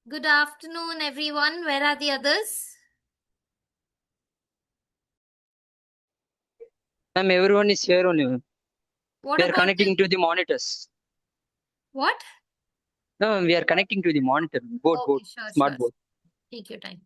Good afternoon, everyone. Where are the others? Ma'am, everyone is here only. Ma'am. What We are about connecting to the monitors. what? No, ma'am, we are connecting to the monitor. Board, Okay, sure, smart sure. board. Take your time.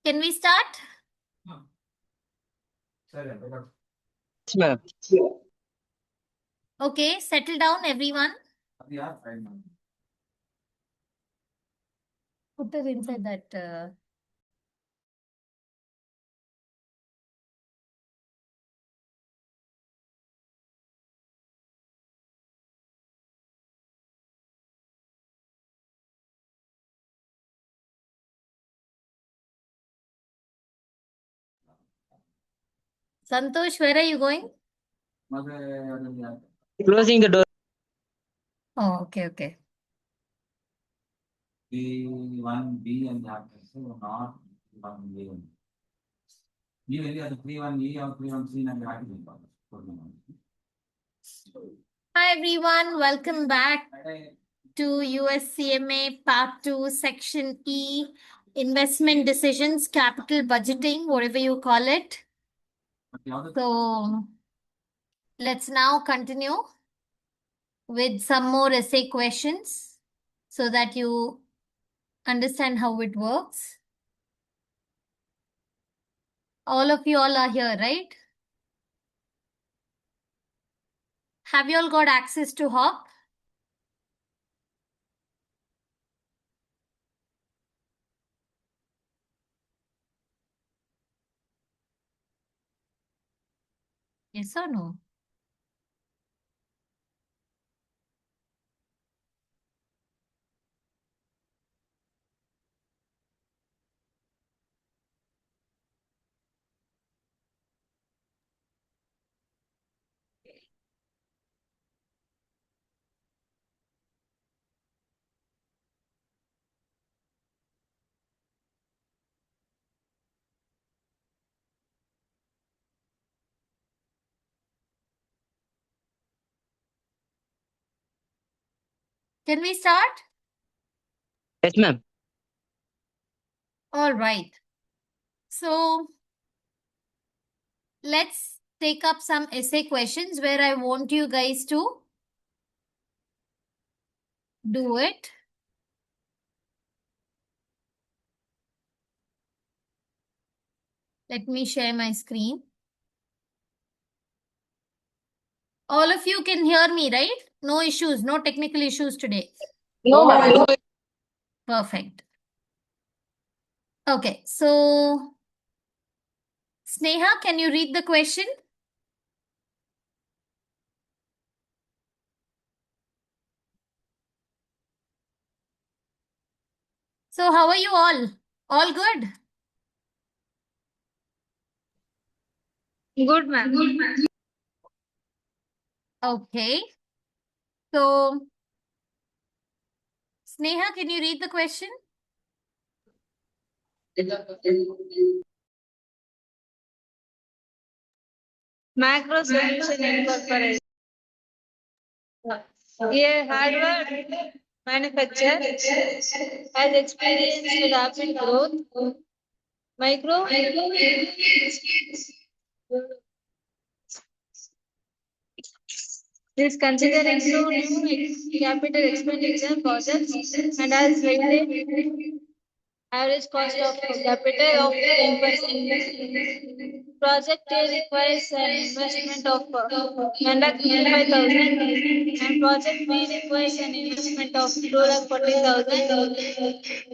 Can we start? Yes, ma'am. Okay, settle down, everyone. Put her inside that. Santosh, where are you going? Closing the door. Oh, okay. B1B and that, so not 1A. B very other 3-1E or 3-1C and Hi, everyone. Welcome back to USCMA Part 2, Section E, Investment Decisions, Capital Budgeting, whatever you call it. So let's now continue with some more essay questions so that you understand how it works. All of you all are here, right? Have you all got access to Hop? Yes or no? Can we start? Yes, ma'am. All right. So let's take up some essay questions where I want you guys to do it. Let me share my screen. All of you can hear me, right? No issues, no technical issues today. No, ma'am. Perfect. Okay, so Sneha, can you read the question? So how are you all? All good? Good, ma'am. Okay. So Sneha, can you read the question? Macro Solution Incorporated. A hardware manufacturer has experienced rapid growth. Micro is considering two new capital expenditure projects and has rated average cost of capital of 10%. Project A requires an investment of 1,25,000 and project B requires an investment of 2,40,000.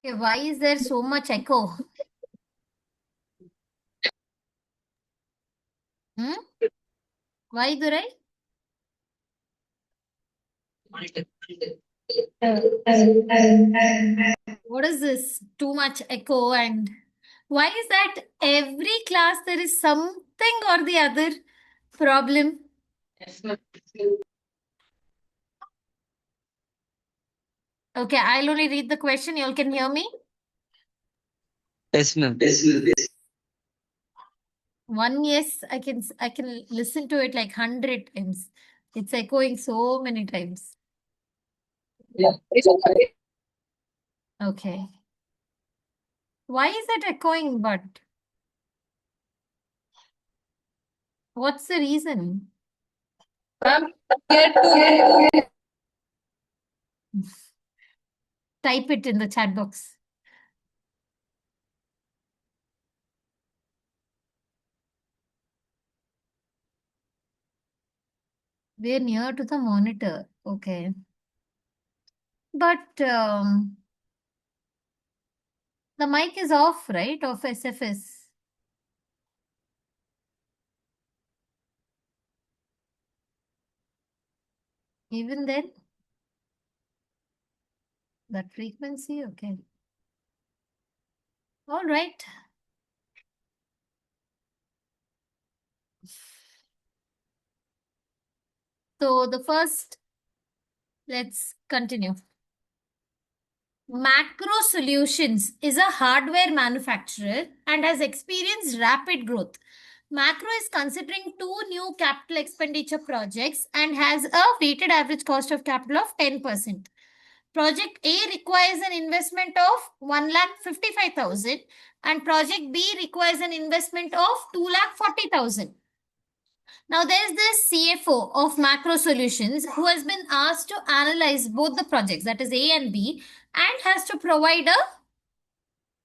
Okay, why is there so much echo? Why, Durai? What is this? Too much echo, and why is that every class there is something or the other problem? Okay, I'll only read the question. You all can hear me? Yes, ma'am. One, yes, I can listen to it like 100 times. It's echoing so many times. Yeah. Okay. Why is it echoing, but what's the reason? Ma'am, here to Type it in the chat box. We're near to the monitor. Okay. But the mic is off, right? Of SFS. Even then, that frequency, okay. All right. So the first, let's continue. Macro Solutions is a hardware manufacturer and has experienced rapid growth. Macro is considering 2 new capital expenditure projects and has a weighted average cost of capital of 10%. Project A requires an investment of 1,55,000 and Project B requires an investment of 2,40,000. Now there is this CFO of Macro Solutions who has been asked to analyze both the projects, that is A and B, and has to provide a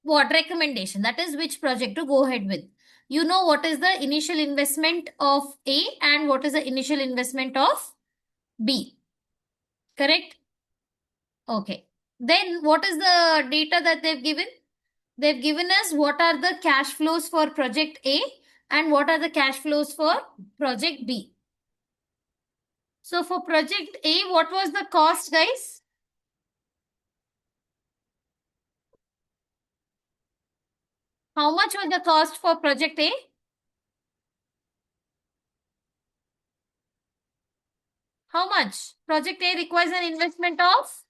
recommendation, that is which project to go ahead with. You know what is the initial investment of A and what is the initial investment of B, correct? Okay. Then what is the data that they've given? They've given us what are the cash flows for project A and what are the cash flows for project B. So for project A, what was the cost, guys? How much was the cost for project A? How much? Project A requires an investment of?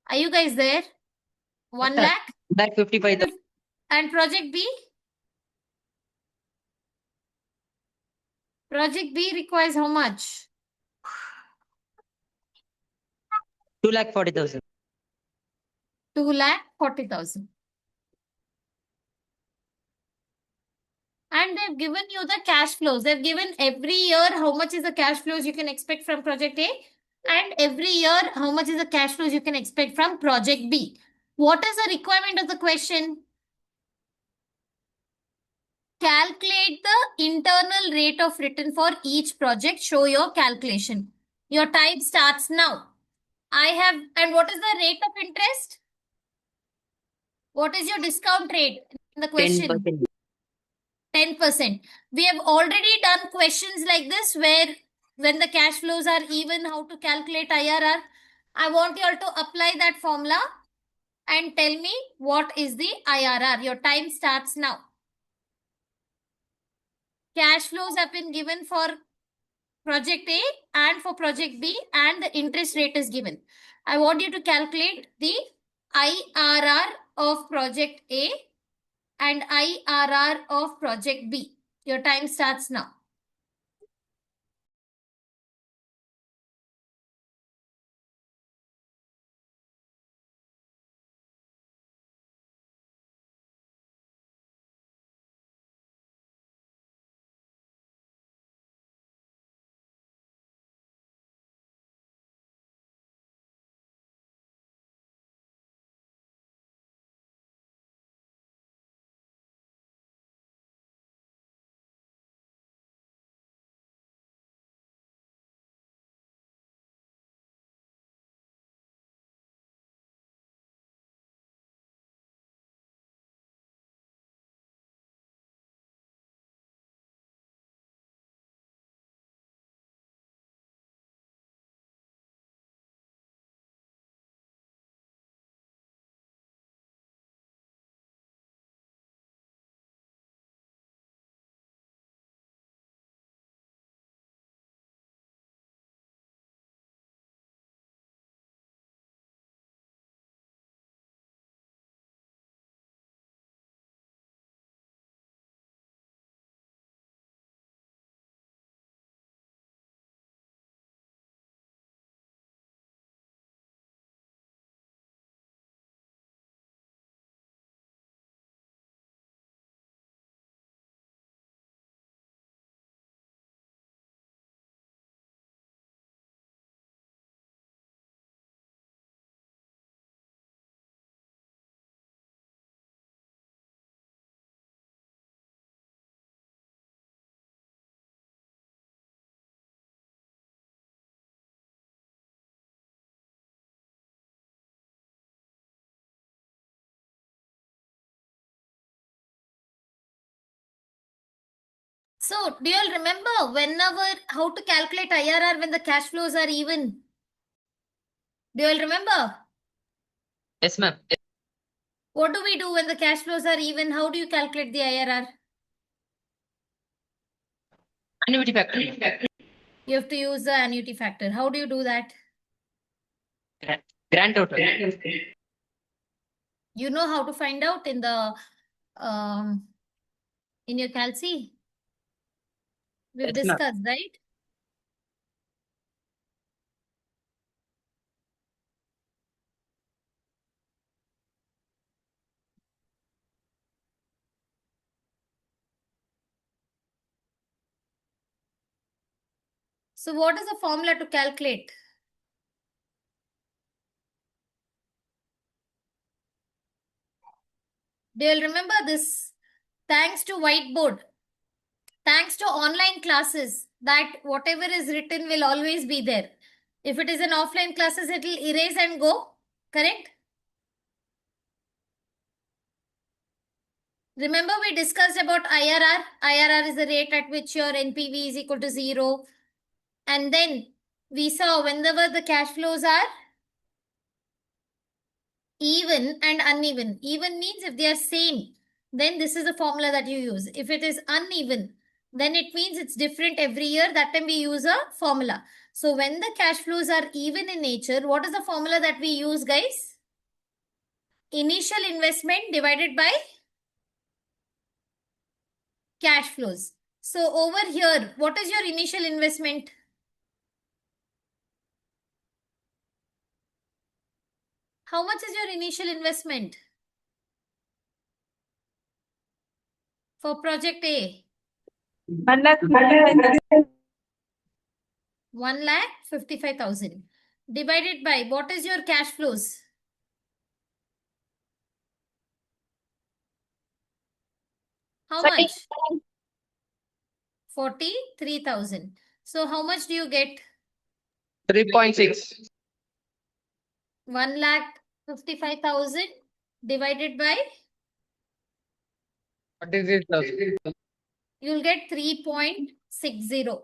Are you guys there? 1 lakh? like 55,000. And project B? Project B requires how much? 2,40,000. 2,40,000. And they've given you the cash flows. They've given every year how much is the cash flows you can expect from project A. And every year how much is the cash flows you can expect from project B. What is the requirement of the question? Calculate the internal rate of return for each project. Show your calculation. Your time starts now. And what is the rate of interest? What is your discount rate in the question? 10%. 10%. We have already done questions like this where when the cash flows are even, how to calculate IRR. I want you all to apply that formula and tell me what is the IRR. Your time starts now. Cash flows have been given for project A and for project B and the interest rate is given. I want you to calculate the IRR of project A and IRR of project B. Your time starts now. So, do you all remember how to calculate IRR when the cash flows are even? Do you all remember? Yes, ma'am. What do we do when the cash flows are even? How do you calculate the IRR? Annuity factor. You have to use the annuity factor. How do you do that? Grand total. You know how to find out in the in your calci? We've Yes, ma'am. discussed, right? So what is the formula to calculate? Do you all remember this? Thanks to whiteboard, thanks to online classes, that whatever is written will always be there. If it is an offline classes, it will erase and go, correct? Remember we discussed about IRR. IRR is the rate at which your NPV is equal to 0. And then we saw whenever the cash flows are even and uneven. Even means if they are same, then this is the formula that you use. If it is uneven, then it means it's different every year. That time we use a formula. So when the cash flows are even in nature, what is the formula that we use, guys? Initial investment divided by cash flows. So over here, what is your initial investment? How much is your initial investment for project A? 1,55,000 divided by what is your cash flows? How much? 43,000. So how much do you get? 3.6. 1,55,000 divided by, 43,000. you'll get 3.60.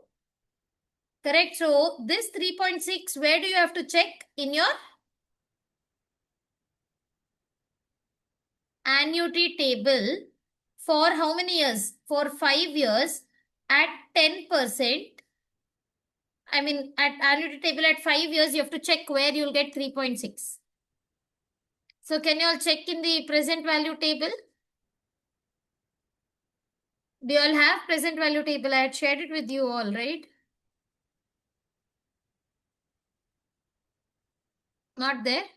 Correct. So this 3.6, where do you have to check? In your annuity table. For how many years? For 5 years at 10%. I mean, at annuity table at 5 years, you have to check where you'll get 3.6. So can you all check in the present value table? Do you all have present value table? I had shared it with you all, right? Not there?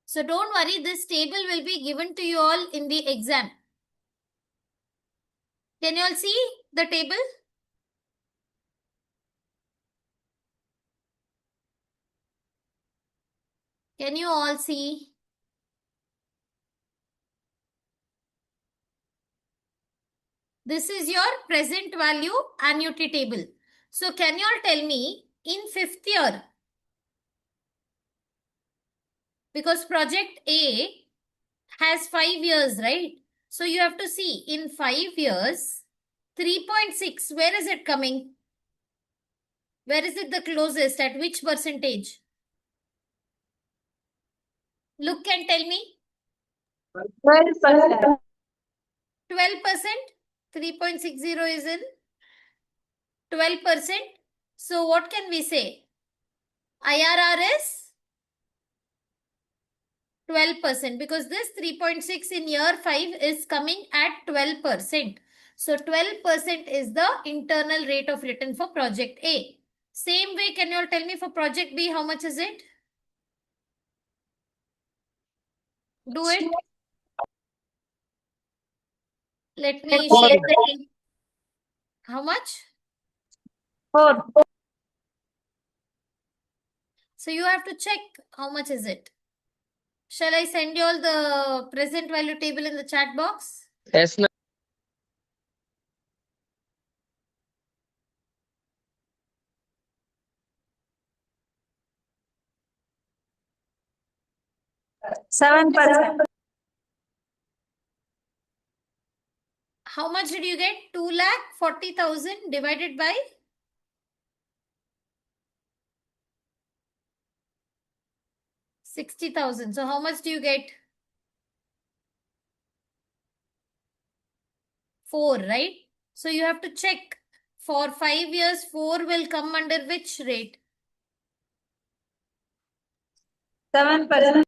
So don't worry, this table will be given to you all in the exam. Can you all see the table? Can you all see? This is your present value annuity table. So can you all tell me in 5th year, because project A has 5 years, right? So you have to see in 5 years, 3.6, where is it coming? Where is it the closest? At which percentage? Look and tell me. 12%. 12%. 3.60 is in 12%. So what can we say? IRR is 12% because this 3.6 in year 5 is coming at 12%. So 12% is the internal rate of return for project A. Same way, can you all tell me for project B, how much is it? Do it. Let me Four. share the table. How much? 4. So you have to check how much is it. Shall I send you all the present value table in the chat box? Yes, ma'am. Seven percent. how much did you get? 2,40,000 divided by 60,000. So how much do you get? 4, right? So you have to check for 5 years, 4 will come under which rate? 7%.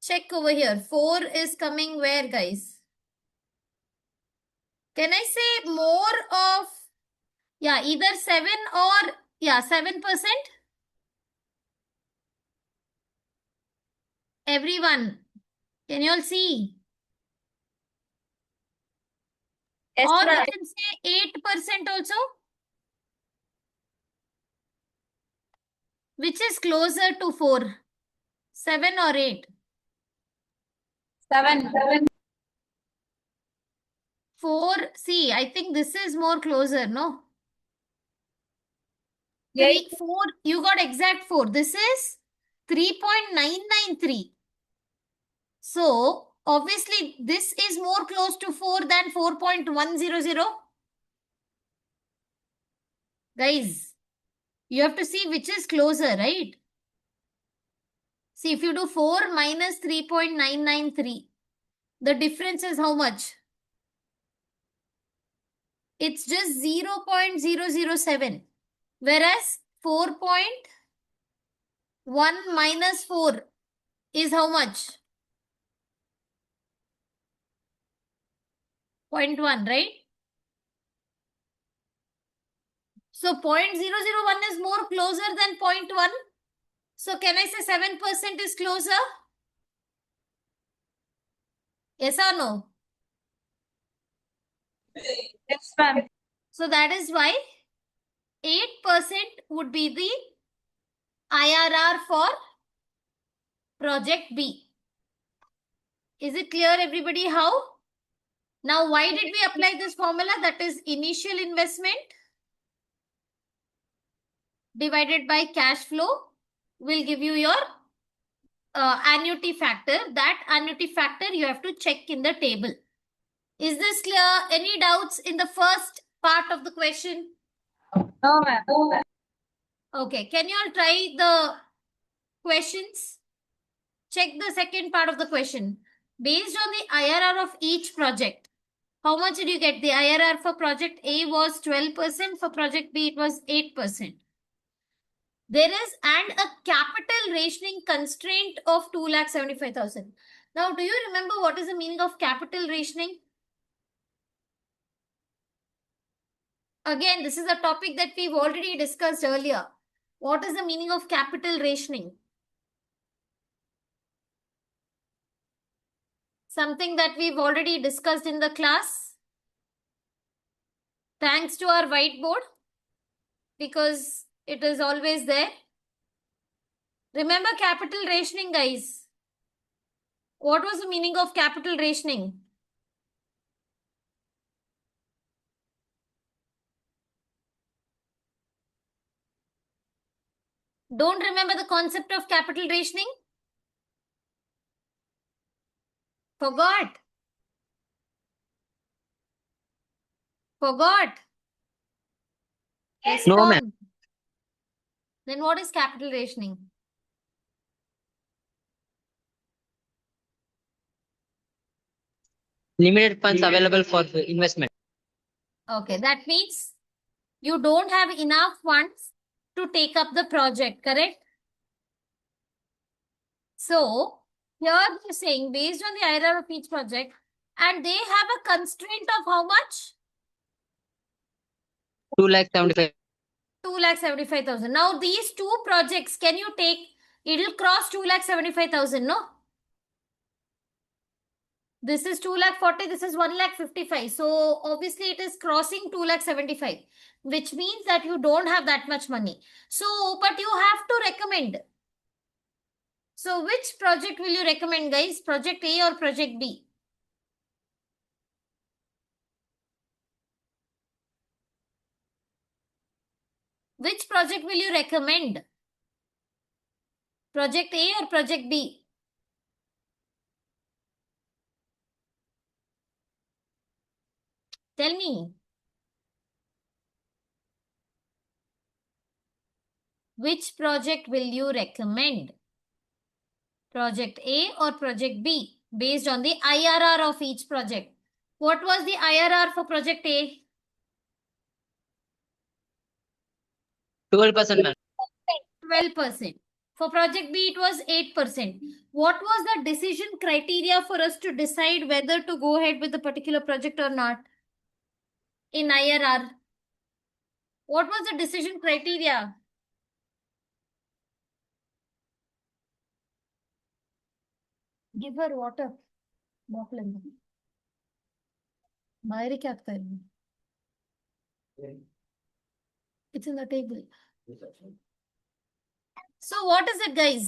Check over here. 4 is coming where, guys? Can I say more of, yeah, either 7 or, yeah, 7%? Everyone, can you all see? Yes, Or ma'am. you can say 8% also. Which is closer to 4? 7 or 8? 7. 4. See, I think this is more closer, no? 8. 4. You got exact 4. This is 3.993. So, obviously, this is more close to 4 than 4.100. Guys, you have to see which is closer, right? See, if you do 4 minus 3.993, the difference is how much? It's just 0.007. Whereas 4.1 minus 4 is how much? 0.1, right? So 0.001 is more closer than 0.1. So can I say 7% is closer? Yes or no? Yes, ma'am. So that is why 8% would be the IRR for project B. Is it clear, everybody, how? Now, why did we apply this formula? That is initial investment divided by cash flow will give you your annuity factor. That annuity factor you have to check in the table. Is this clear? Any doubts in the first part of the question? No, ma'am. Okay, can you all try the questions? Check the second part of the question. Based on the IRR of each project, how much did you get? The IRR for project A was 12%, for project B it was 8%. There is and a capital rationing constraint of 2,75,000. Now, do you remember what is the meaning of capital rationing? Again, this is a topic that we've already discussed earlier. What is the meaning of capital rationing? Something that we've already discussed in the class. Thanks to our whiteboard, because it is always there. Remember capital rationing, guys. What was the meaning of capital rationing? Don't remember the concept of capital rationing? Forgot. Forgot. No, ma'am. Respond. Then what is capital rationing? Limited funds available for investment. Okay, that means you don't have enough funds to take up the project, correct? So, here they're saying based on the IRR of each project, and they have a constraint of how much? 2,75,000. 2,75,000. Now, these two projects, can you take, it'll cross 2,75,000, no? This is 2,40,000, this is 1,55,000. So, obviously, it is crossing 2,75,000, which means that you don't have that much money. So, but you have to recommend. So, which project will you recommend, guys? Project A or project B? Which project will you recommend? Project A or Project B? Tell me. Which project will you recommend? Project A or Project B? Based on the IRR of each project. What was the IRR for Project A? 12%, ma'am. 12%. For Project B, it was 8%. What was the decision criteria for us to decide whether to go ahead with the particular project or not? In IRR. What was the decision criteria? Give her water. Bottle in there. बाहर क्या करता है? It's in the table. So what is it, guys?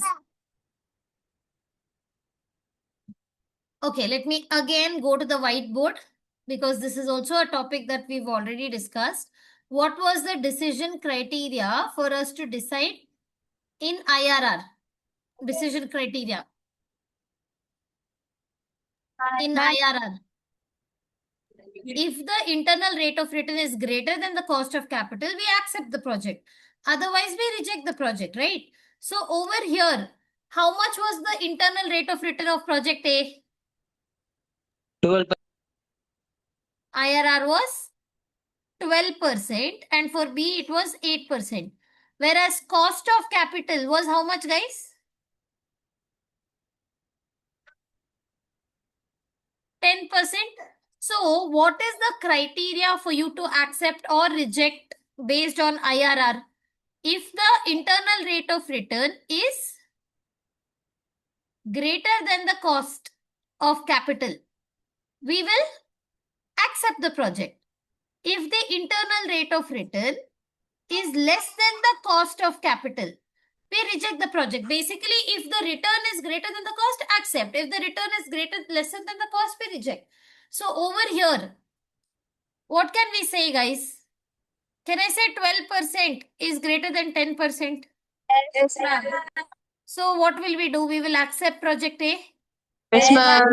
Okay, let me again go to the whiteboard because this is also a topic that we've already discussed. What was the decision criteria for us to decide in IRR? Decision criteria in IRR. If the internal rate of return is greater than the cost of capital, we accept the project. Otherwise, we reject the project, right? So over here, how much was the internal rate of return of project A? 12%. IRR was 12% and for B it was 8%. Whereas cost of capital was how much, guys? 10%. So what is the criteria for you to accept or reject based on IRR? If the internal rate of return is greater than the cost of capital, we will accept the project. If the internal rate of return is less than the cost of capital, we reject the project. Basically, if the return is greater than the cost, accept. If the return is lesser than the cost, we reject. So over here, what can we say, guys? Can I say 12% is greater than 10%? Yes, ma'am. So what will we do? We will accept project A. Yes, ma'am.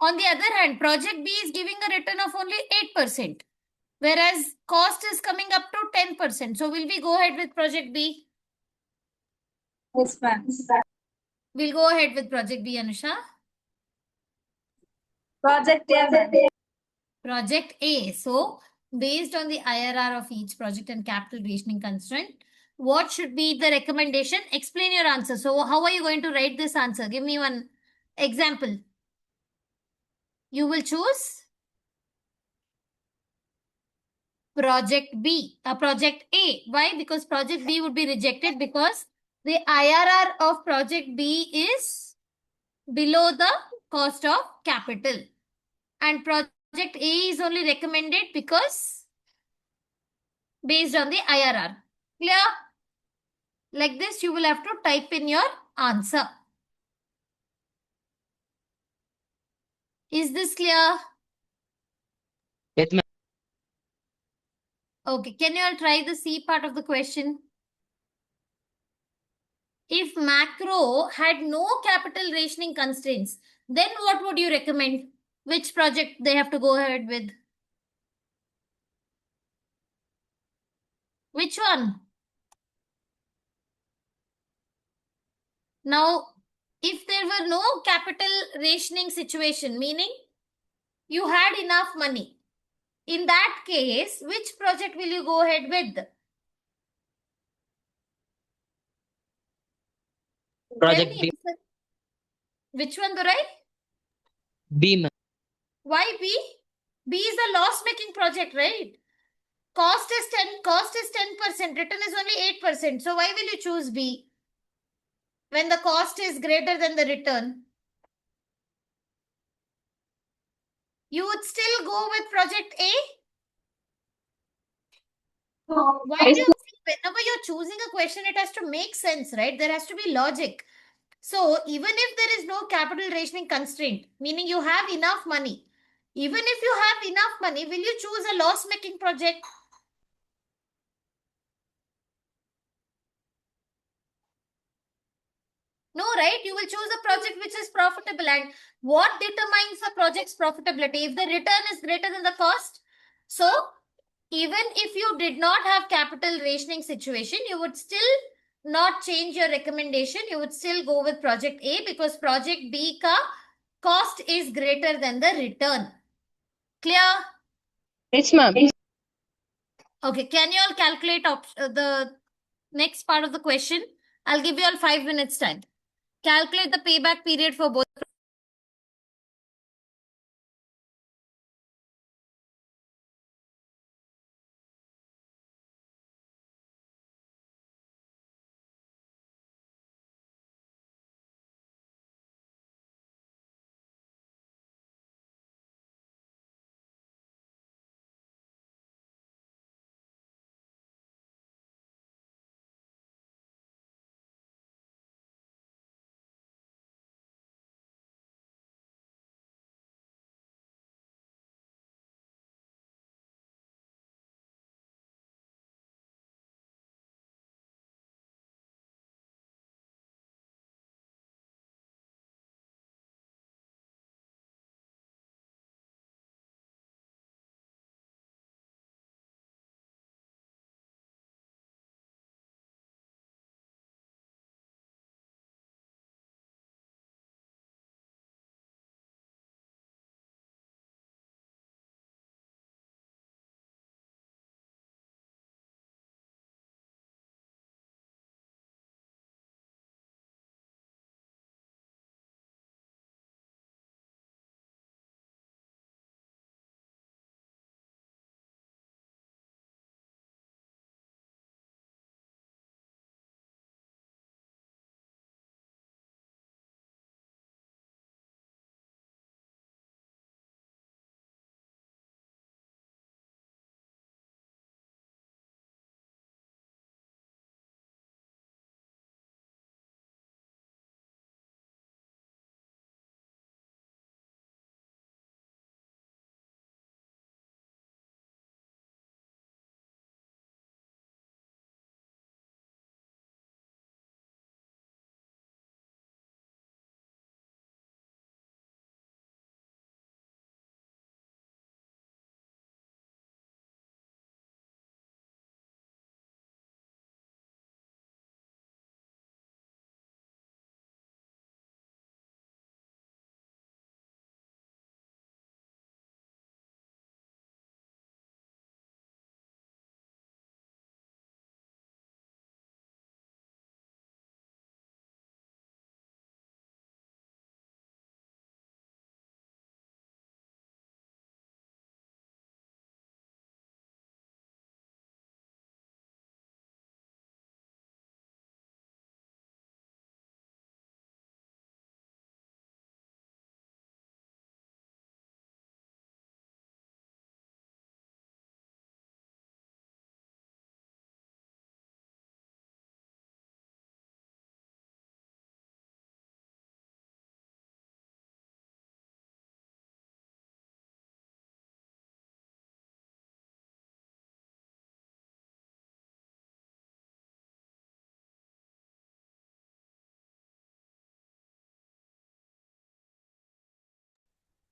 On the other hand, project B is giving a return of only 8%, whereas cost is coming up to 10%. So will we go ahead with project B? Yes, ma'am. We'll go ahead with project B, Anusha. Project A, ma'am. Project A. So based on the IRR of each project and capital rationing constraint, what should be the recommendation? Explain your answer. So how are you going to write this answer? Give me one example. You will choose project B, project A. Why? Because project B would be rejected because the IRR of project B is below the cost of capital. And project A is only recommended because based on the IRR. Clear? Like this, you will have to type in your answer. Is this clear? Yes, ma'am. Okay, can you all try the C part of the question? If macro had no capital rationing constraints, then what would you recommend? Which project they have to go ahead with? Which one? Now, if there were no capital rationing situation, meaning you had enough money, in that case, which project will you go ahead with? Project Tell B. me, which one, Durai? B, ma'am. Why B? B is a loss-making project, right? Cost is 10%, return is only 8%. So why will you choose B when the cost is greater than the return? You would still go with project A? Why do you think whenever you're choosing a question, it has to make sense, right? There has to be logic. So even if there is no capital rationing constraint, meaning you have enough money, even if you have enough money, will you choose a loss-making project? No, right? You will choose a project which is profitable. And what determines the project's profitability? If the return is greater than the cost. So even if you did not have capital rationing situation, you would still not change your recommendation. You would still go with project A because project B ka cost is greater than the return. Clear? Yes, ma'am. Okay, can you all calculate the next part of the question? I'll give you all 5 minutes time. Calculate the payback period for both.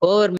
Over.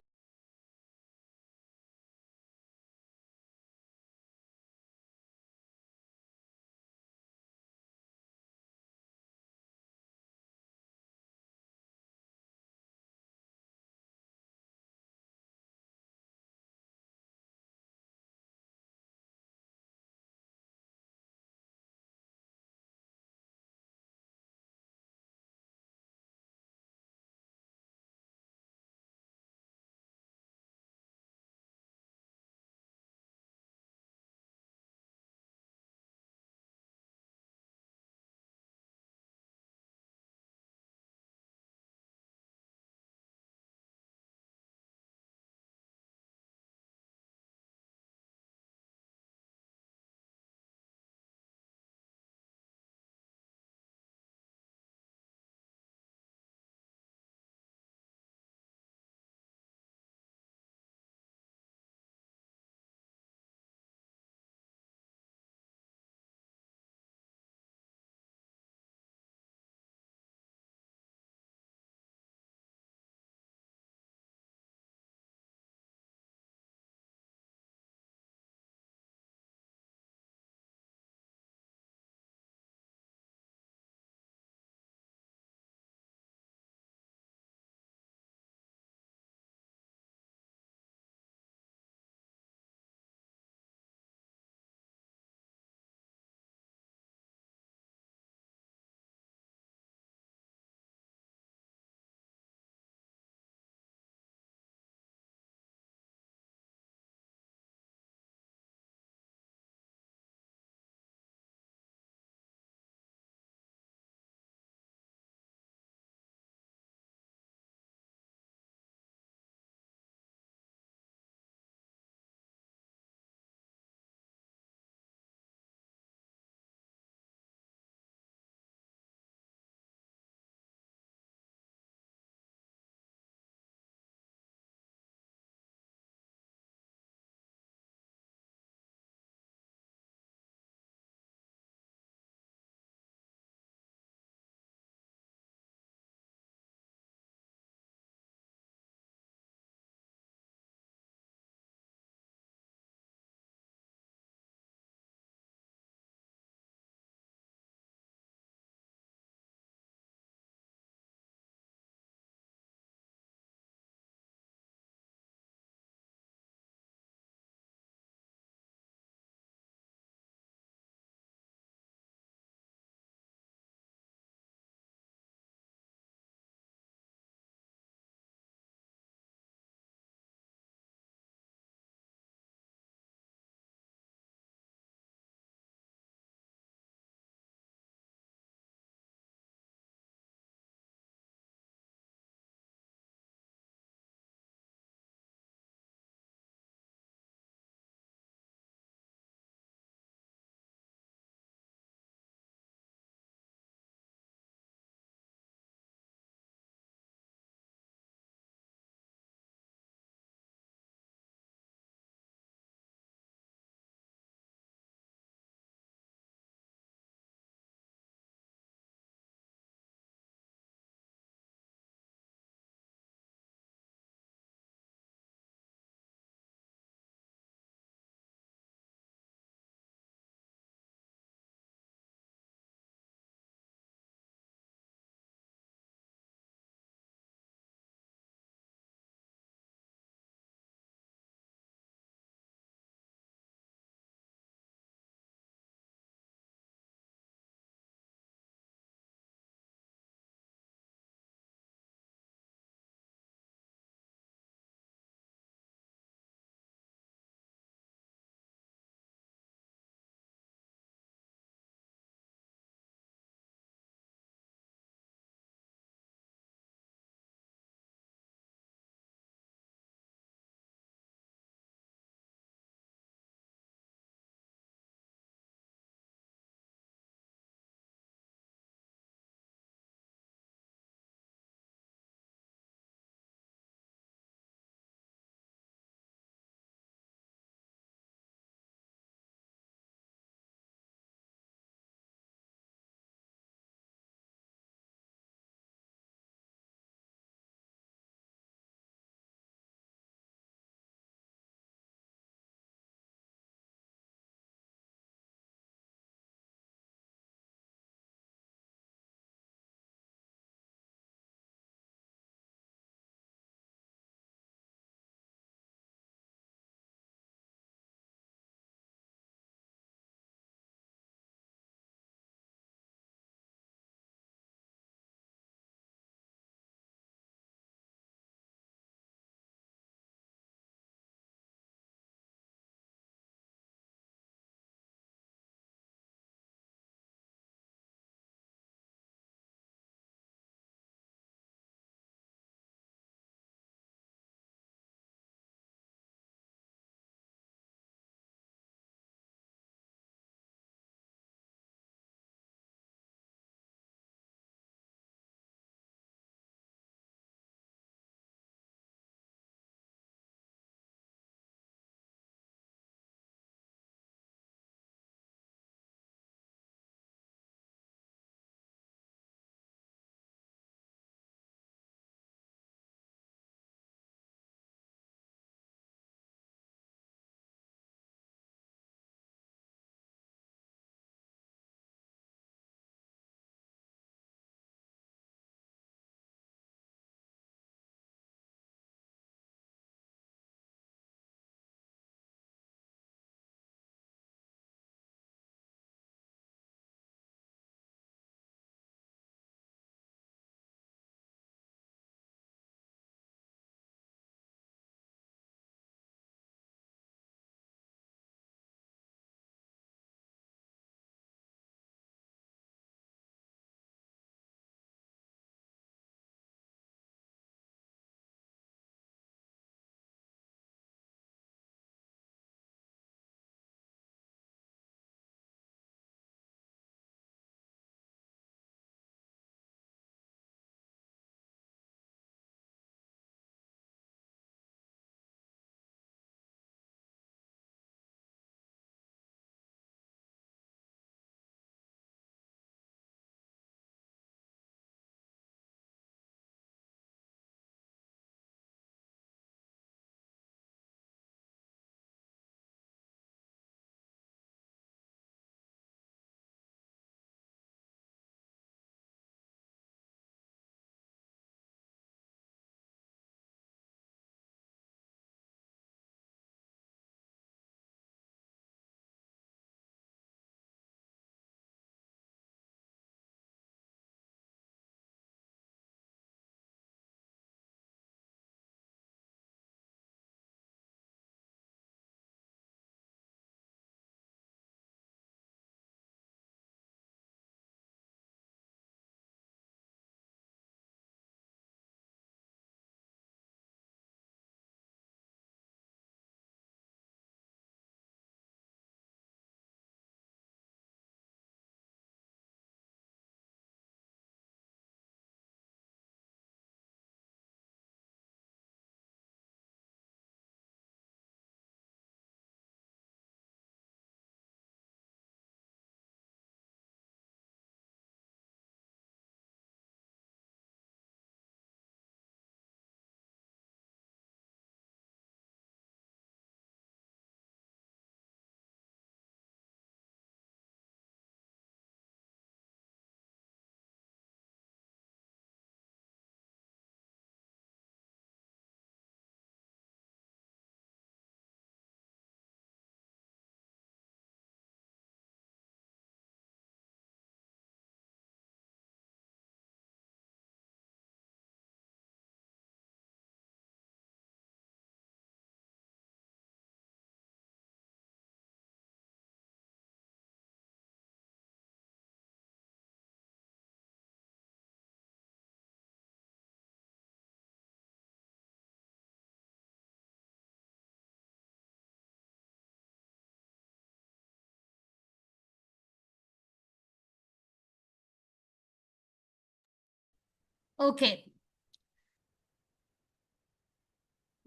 Okay.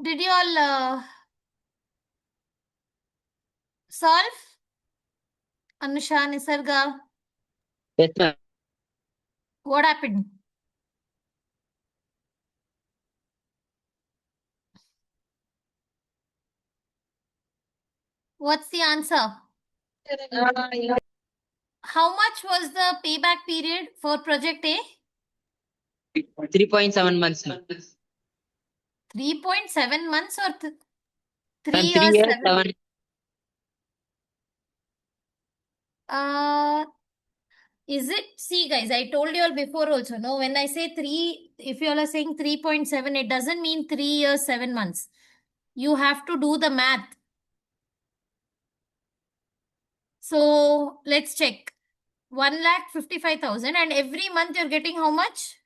Did you all solve? Anusha, Nisarga, Yes, ma'am. what happened? What's the answer? How much was the payback period for project A? 3.7 months, ma'am. 3.7 months or 3 Ma'am, 3 years, years, 7? 7. Uh, is it? See, guys, I told you all before also, no? When I say 3, if you all are saying 3.7, it doesn't mean 3 years, 7 months. You have to do the math. So, let's check. 1,55,000 and every month you're getting how much?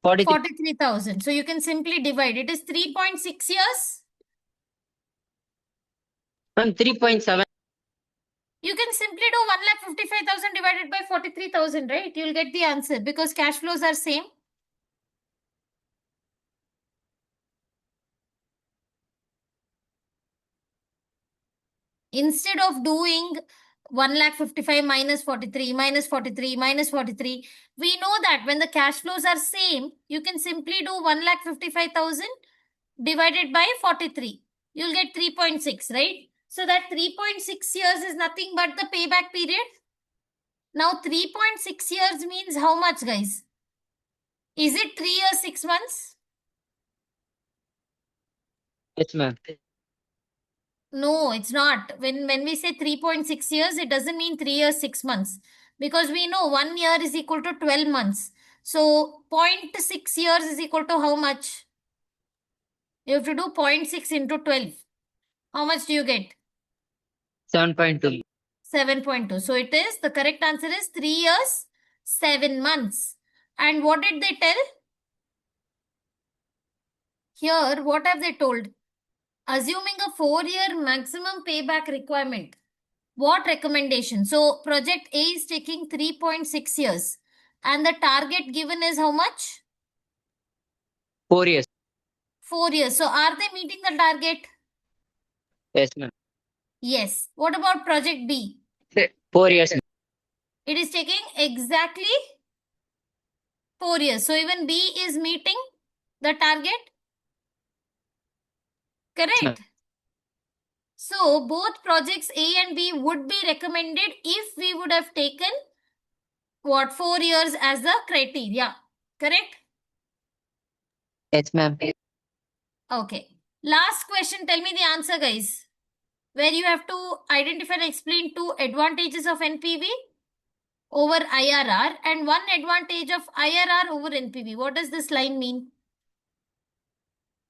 43. 43,000. So, you can simply divide. It is 3.6 years. Ma'am, 3.7. You can simply do 1,55,000 divided by 43,000, right? You'll get the answer because cash flows are same. Instead of doing 1,55,000 minus 43, minus 43, minus 43, we know that when the cash flows are same, you can simply do 1,55,000 divided by 43. You'll get 3.6, right? So that 3.6 years is nothing but the payback period. Now 3.6 years means how much, guys? Is it 3 years, 6 months? Yes, ma'am. No, it's not. When we say 3.6 years, it doesn't mean 3 years, 6 months. Because we know 1 year is equal to 12 months. So 0.6 years is equal to how much? You have to do 0.6 into 12. How much do you get? 7.2. 7.2. So it is, the correct answer is 3 years, 7 months. And what did they tell? Here, what have they told? Assuming a 4-year maximum payback requirement. What recommendation? So project A is taking 3.6 years and the target given is how much? 4 years. 4 years. So are they meeting the target? Yes, ma'am. Yes. What about project B? 4 years. Ma'am. It is taking exactly 4 years. So even B is meeting the target? Correct. So both projects A and B would be recommended if we would have taken what 4 years as the criteria. Correct? Yes, ma'am. Okay. Last question. Tell me the answer, guys. Where you have to identify and explain 2 advantages of NPV over IRR and 1 advantage of IRR over NPV. What does this line mean?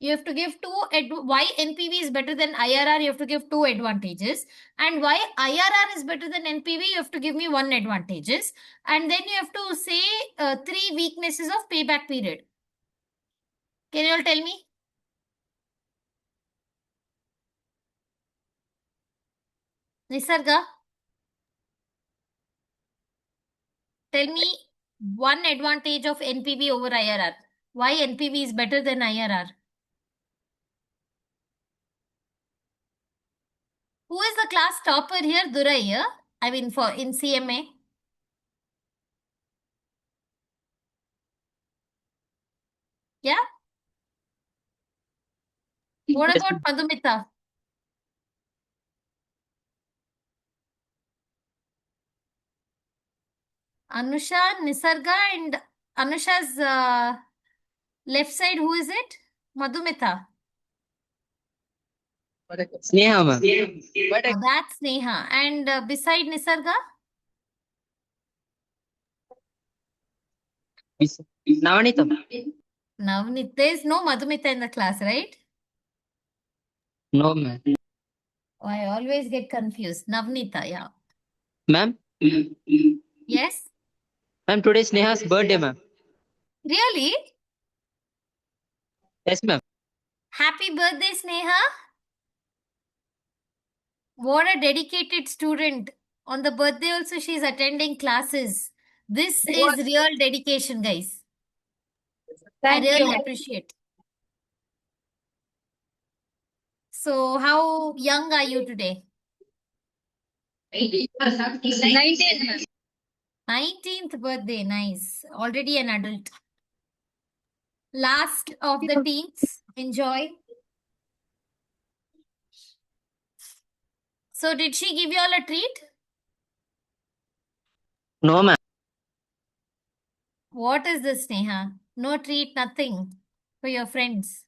You have to give why NPV is better than IRR, you have to give 2 advantages. And why IRR is better than NPV, you have to give me 1 advantages. And then you have to say 3 weaknesses of payback period. Can you all tell me? Nisarga? Tell me 1 advantage of NPV over IRR. Why NPV is better than IRR? Who is the class topper here? Durai, yeah? I mean, in CMA. Yeah? What Yes, about Madhumita? Anusha, Nisarga, and Anusha's left side, who is it? Madhumita. Sneha, ma'am. Oh, that's Neha. And beside Nisarga? Navanita. Navnita. There is no Madhumita in the class, right? No, ma'am. Oh, I always get confused. Navnita, yeah. Ma'am? Yes? Ma'am, today is Sneha's birthday, ma'am. Really? Yes, ma'am. Happy birthday, Sneha. What a dedicated student. On the birthday also, she's attending classes. This is real dedication, guys. I Thank really you. appreciate. So, how young are you today? 19, ma'am. 19th birthday, nice. Already an adult. Last of the teens, enjoy. So, did she give you all a treat? No, ma'am. What is this, Neha? No treat, nothing for your friends.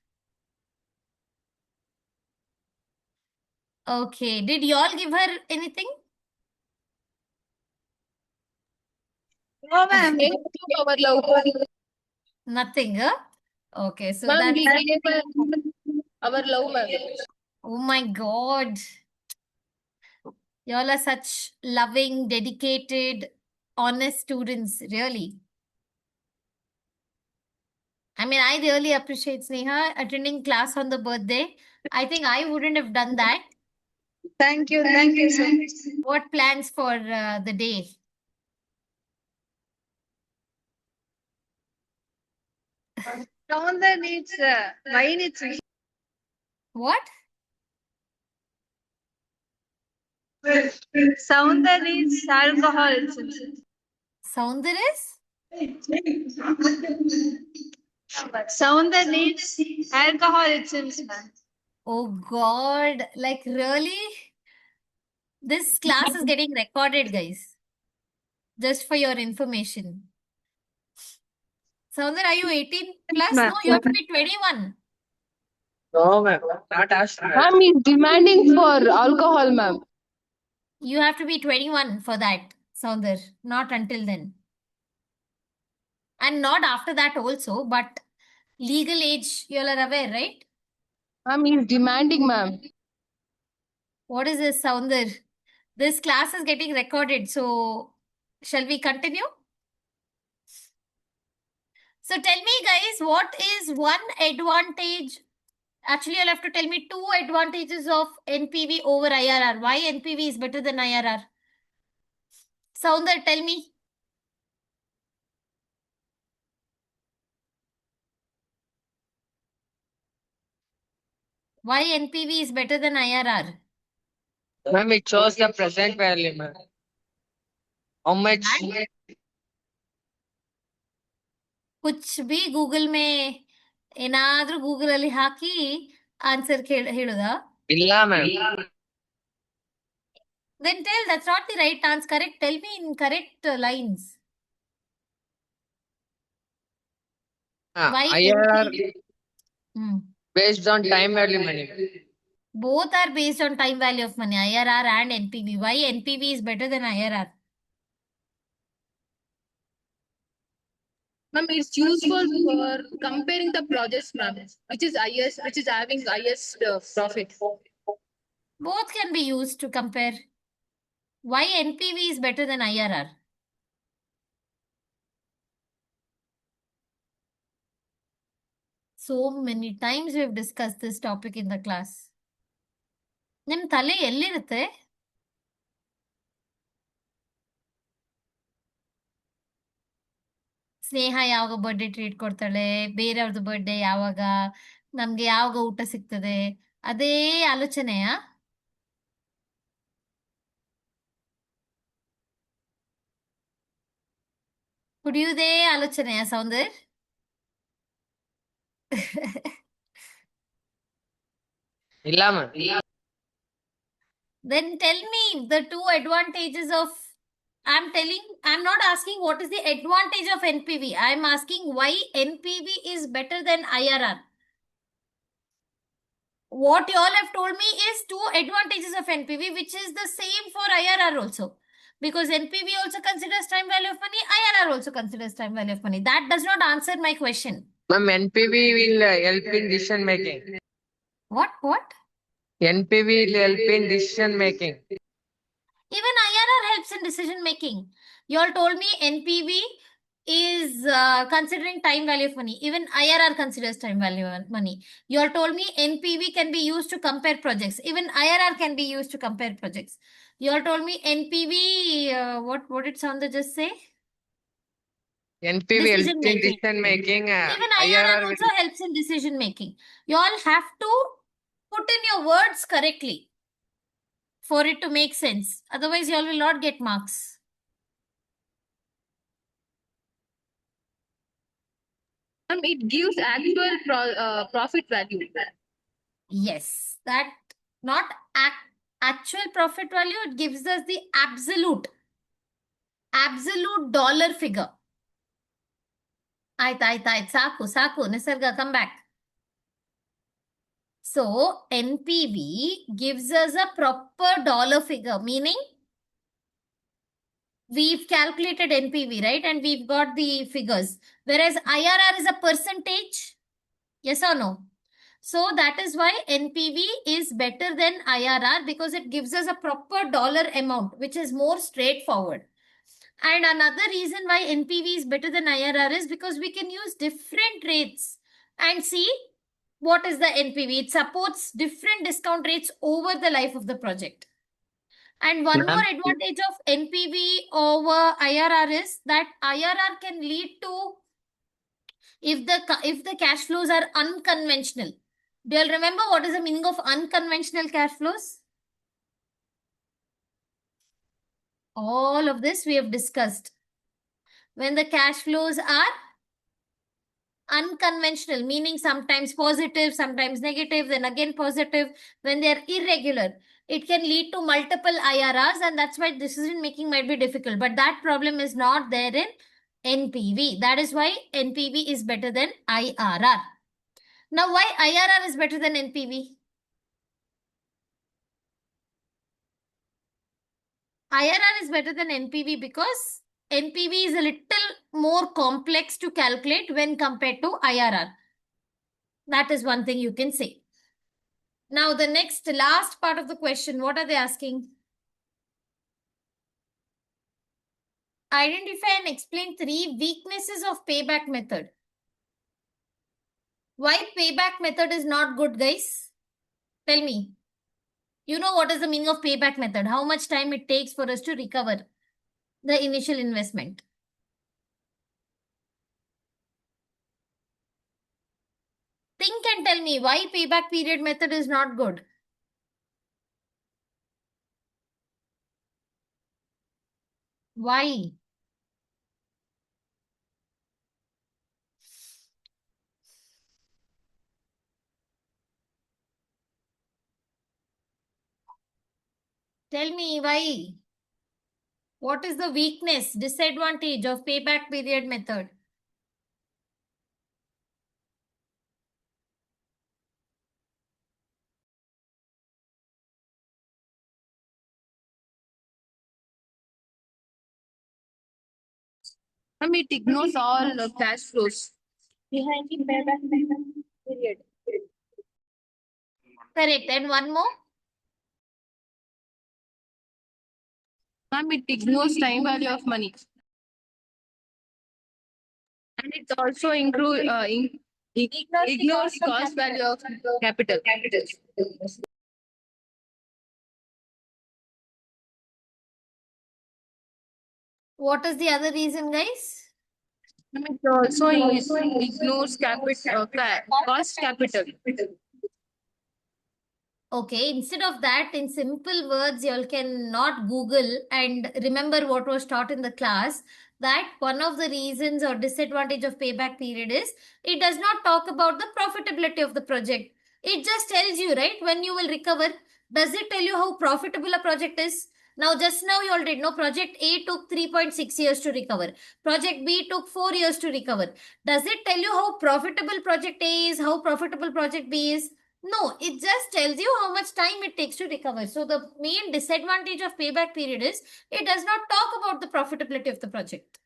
Okay, did you all give her anything? No, ma'am. Our love. Nothing, huh? Okay, so Ma'am, that's. we gave her our love, ma'am. Oh my God. Y'all are such loving, dedicated, honest students, really. I mean, I really appreciate Sneha attending class on the birthday. I think I wouldn't have done that. Thank you, sir. What plans for the day? Sounda needs wine. It's What? Sounda needs alcohol. Soundaris? Sounda needs alcohol. It's ma'am. Oh God, like really? This class is getting recorded, guys. Just for your information. Soundar, are you 18 plus? Ma'am. No, you have to be 21. No, ma'am. Not asked. Ma'am is demanding for alcohol, ma'am. You have to be 21 for that, Soundar. Not until then. And not after that also, but legal age, you all are aware, right? Ma'am is demanding, ma'am. What is this, Soundar? This class is getting recorded, so shall we continue? So tell me, guys, what is one advantage? Actually, you'll have to tell me two advantages of NPV over IRR. Why NPV is better than IRR? Soundar, tell me. Why NPV is better than IRR? Ma'am, it shows the present value, ma'am. How much? कुछ भी Google में ಏನಾದ್ರೂ Google ಅಲ್ಲಿ ಹಾಕಿ answer ಹೇಳುದಾ? ಇಲ್ಲ, ma'am. Then tell that's not the right answer. Correct. Tell me in correct lines. Why IRR NPV? based on time value money. Both are based on time value of money, IRR and NPV. Why NPV is better than IRR? Ma'am, it's useful for comparing the projects, ma'am, which is having highest profit. Both can be used to compare. Why NPV is better than IRR? So many times we have discussed this topic in the class. ನಿಮ್ ತಲೆ ಎಲ್ಲಿರುತ್ತೆ? ಸ್ನೇಹ ಯಾವಾಗ birthday treat ಕೊಡ್ತಾಳೆ, ಬೇರೆಯವ್ರದ್ದು birthday ಯಾವಾಗ, ನಮ್ಗೆ ಯಾವಾಗ ಊಟ ಸಿಗ್ತದೆ, ಅದೇ ಆಲೋಚನೆಯಾ? ಕುಡಿಯುವುದೇ ಆಲೋಚನೆಯಾ ಸೌಂದರ್? ಇಲ್ಲ, ma'am. Then tell me the two advantages of. I'm not asking what is the advantage of NPV. I'm asking why NPV is better than IRR. What you all have told me is two advantages of NPV, which is the same for IRR also. Because NPV also considers time value of money, IRR also considers time value of money. That does not answer my question. Ma'am, NPV will help in decision making. What? NPV will help in decision making. Even IRR helps in decision making. You all told me NPV is considering time value of money. Even IRR considers time value of money. You all told me NPV can be used to compare projects. Even IRR can be used to compare projects. You all told me NPV, what did Sounda just say? NPV helps Decision in making. decision making. Even IRR IRR will. also helps in decision making. You all have to put in your words correctly for it to make sense. Otherwise, you all will not get marks. It gives actual profit value. Yes, that not actual profit value, it gives us the absolute dollar figure. ಆಯ್ತು. ಸಾಕು. Nisarga, come back. So, NPV gives us a proper dollar figure, meaning we've calculated NPV, right? And we've got the figures. Whereas IRR is a percentage. Yes or no? So that is why NPV is better than IRR because it gives us a proper dollar amount, which is more straightforward. And another reason why NPV is better than IRR is because we can use different rates and see what is the NPV. It supports different discount rates over the life of the project. And one Ma'am. more advantage of NPV over IRR is that IRR can lead to if the cash flows are unconventional. Do you all remember what is the meaning of unconventional cash flows? All of this we have discussed. When the cash flows are unconventional, meaning sometimes positive, sometimes negative, then again positive, when they are irregular, it can lead to multiple IRRs, and that's why decision making might be difficult. But that problem is not there in NPV. That is why NPV is better than IRR. Now, why IRR is better than NPV? IRR is better than NPV because NPV is a little more complex to calculate when compared to IRR. That is one thing you can say. Now, the last part of the question, what are they asking? Identify and explain 3 weaknesses of payback method. Why payback method is not good, guys? Tell me. You know what is the meaning of payback method? How much time it takes for us to recover the initial investment? Think and tell me why payback period method is not good. Why? Tell me why. What is the weakness, disadvantage of payback period method? It ignores all cash flows behind the payback period. Correct. And one more? It ignores time value of money. And it also ignores cost value of capital. What is the other reason, guys? It also ignores cost capital. Okay, instead of that, in simple words, you all can not Google and remember what was taught in the class. That one of the reasons or disadvantage of payback period is it does not talk about the profitability of the project. It just tells you, right, when you will recover. Does it tell you how profitable a project is? Now, just now you all did know project A took 3.6 years to recover. Project B took 4 years to recover. Does it tell you how profitable project A is, how profitable project B is? No, it just tells you how much time it takes to recover. So the main disadvantage of payback period is it does not talk about the profitability of the project.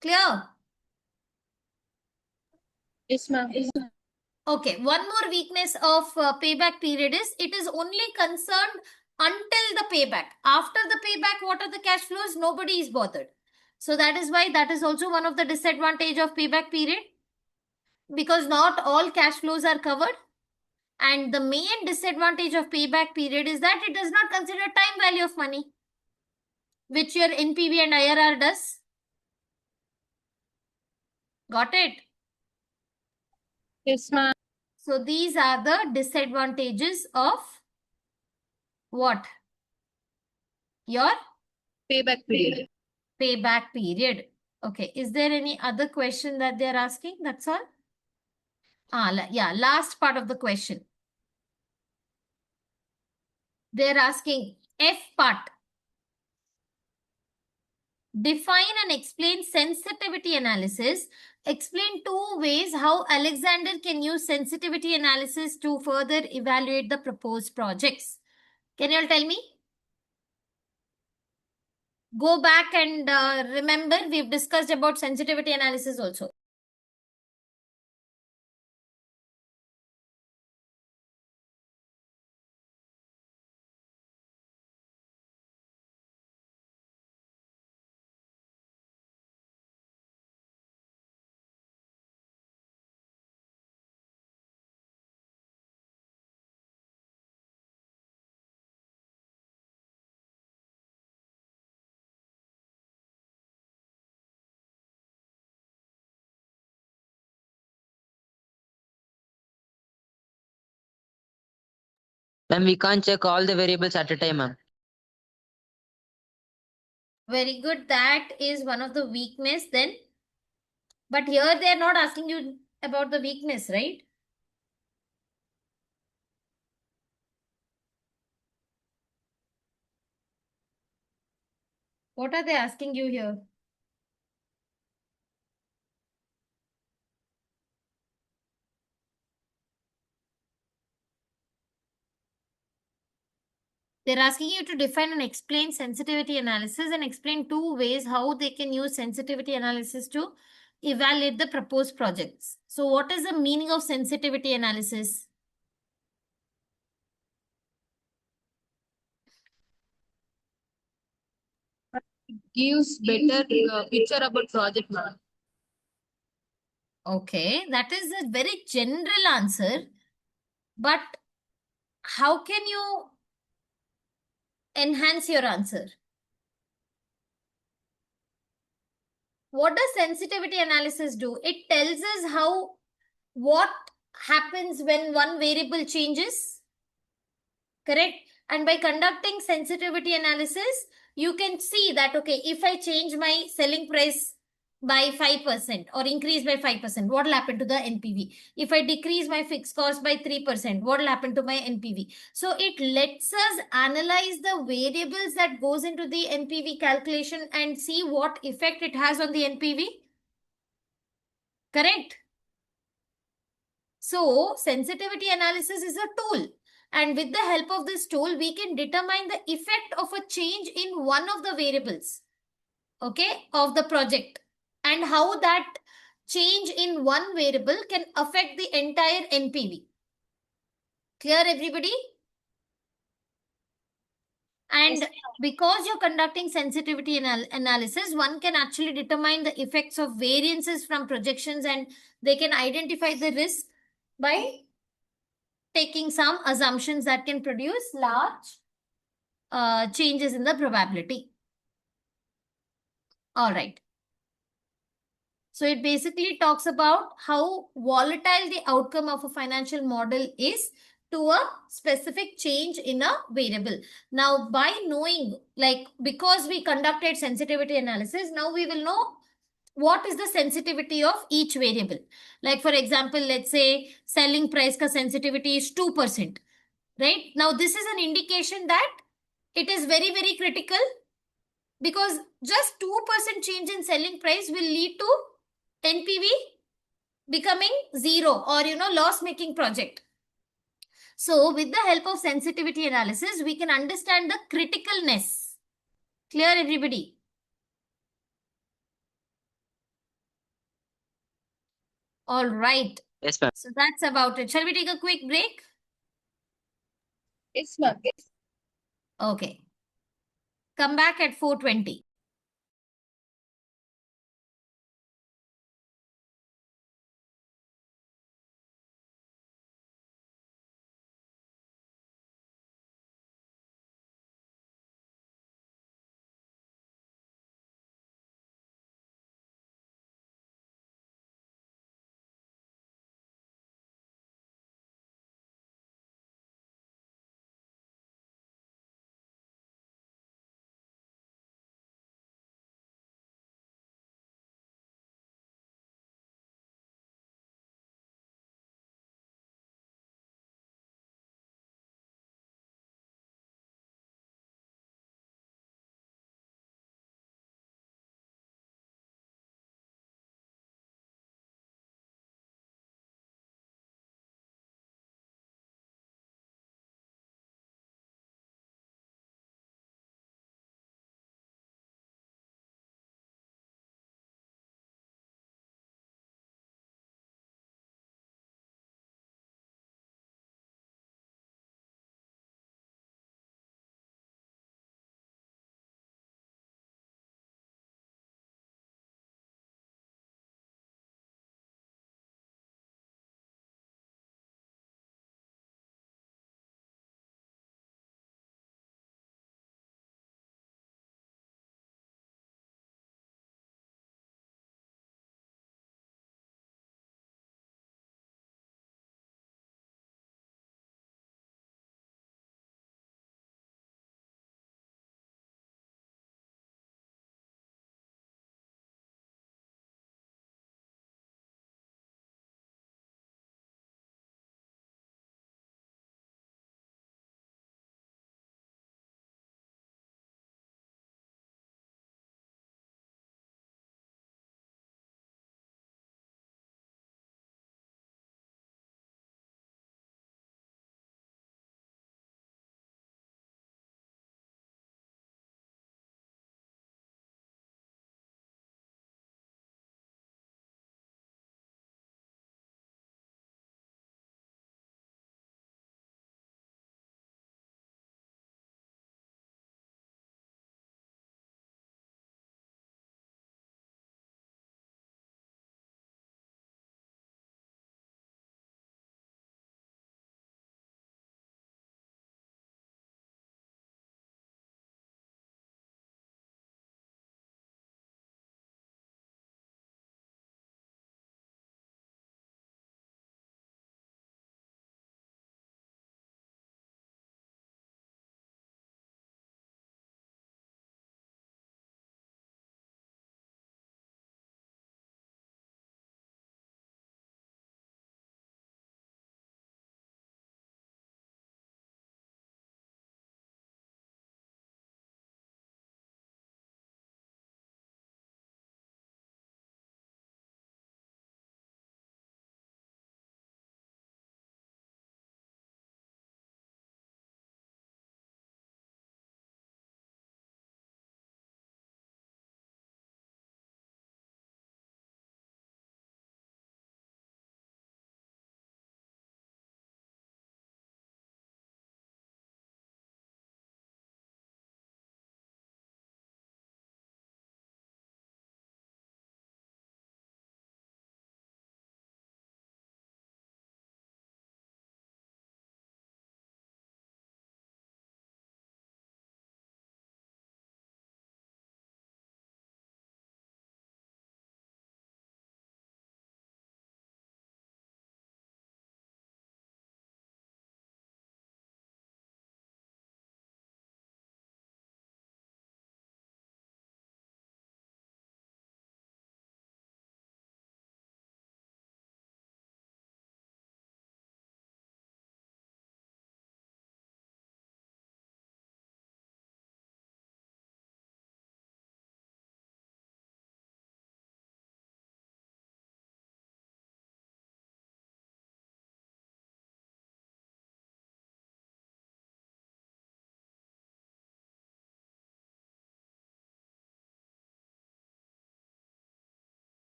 Clear? Yes, ma'am. Okay, one more weakness of payback period is it is only concerned until the payback. After the payback, what are the cash flows? Nobody is bothered. So that is why that is also one of the disadvantage of payback period because not all cash flows are covered. And the main disadvantage of payback period is that it does not consider time value of money, which your NPV and IRR does. Got it? Yes, ma'am. So these are the disadvantages of what? Your Payback period. payback period. Okay. Is there any other question that they're asking? That's all? Yeah, last part of the question. They're asking F part. Define and explain sensitivity analysis. Explain two ways how Alexander can use sensitivity analysis to further evaluate the proposed projects. Can you all tell me? Go back and remember, we've discussed about sensitivity analysis also. Ma'am, we can't check all the variables at a time, ma'am. Very good. That is one of the weakness then. But here they are not asking you about the weakness, right? What are they asking you here? They're asking you to define and explain sensitivity analysis and explain two ways how they can use sensitivity analysis to evaluate the proposed projects. So what is the meaning of sensitivity analysis? Gives better picture about project, ma'am. Okay, that is a very general answer. But how can you enhance your answer? What does sensitivity analysis do? It tells us what happens when one variable changes. Correct? And by conducting sensitivity analysis, you can see that, okay, if I change my selling price by 5% or increase by 5%, what will happen to the NPV? If I decrease my fixed cost by 3%, what will happen to my NPV? So it lets us analyze the variables that goes into the NPV calculation and see what effect it has on the NPV. Correct? So sensitivity analysis is a tool. And with the help of this tool, we can determine the effect of a change in one of the variables, okay, of the project, and how that change in one variable can affect the entire NPV. Clear, everybody? And because you're conducting sensitivity analysis, one can actually determine the effects of variances from projections, and they can identify the risk by taking some assumptions that can produce large changes in the probability. All right. So it basically talks about how volatile the outcome of a financial model is to a specific change in a variable. Now, by knowing, like, because we conducted sensitivity analysis, now we will know what is the sensitivity of each variable. Like, for example, let's say selling price ka sensitivity is 2%. Right? Now, this is an indication that it is very, very critical, because just 2% change in selling price will lead to NPV becoming zero, or, loss making project. So with the help of sensitivity analysis, we can understand the criticalness. Clear, everybody? All right. Yes, ma'am. So that's about it. Shall we take a quick break? Yes, ma'am. Yes. Okay. Come back at 4:20.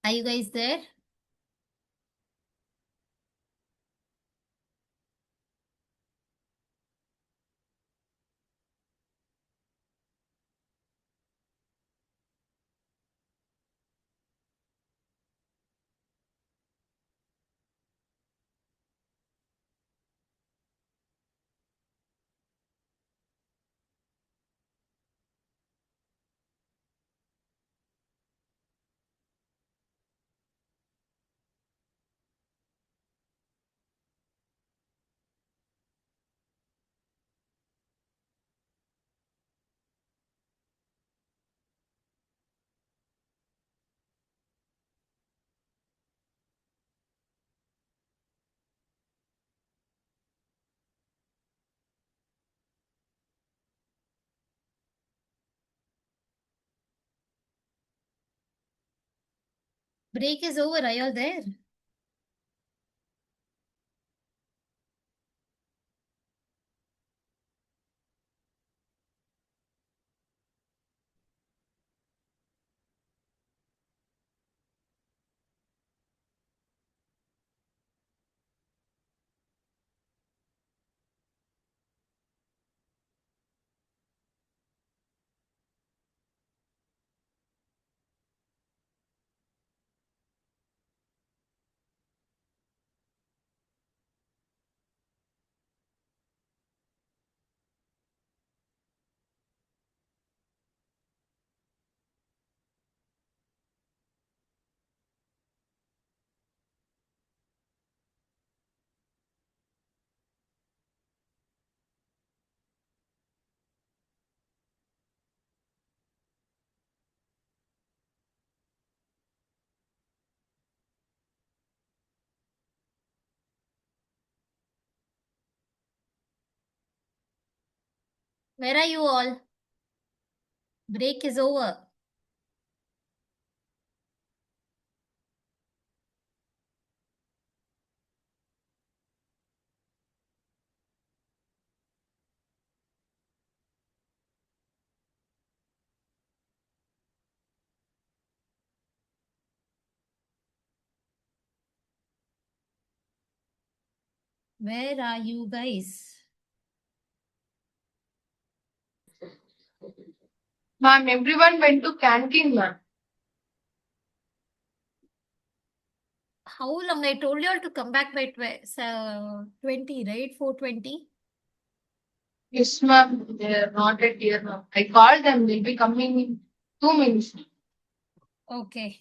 Are you guys there? Break is over. Are you all there? Where are you all? Break is over. Where are you guys? Ma'am, everyone went to canteen, ma'am. How long? I told you all to come back by 20, right? 4:20. Yes, ma'am. They are not at here, ma'am. I called them. They'll be coming in 2 minutes. Okay.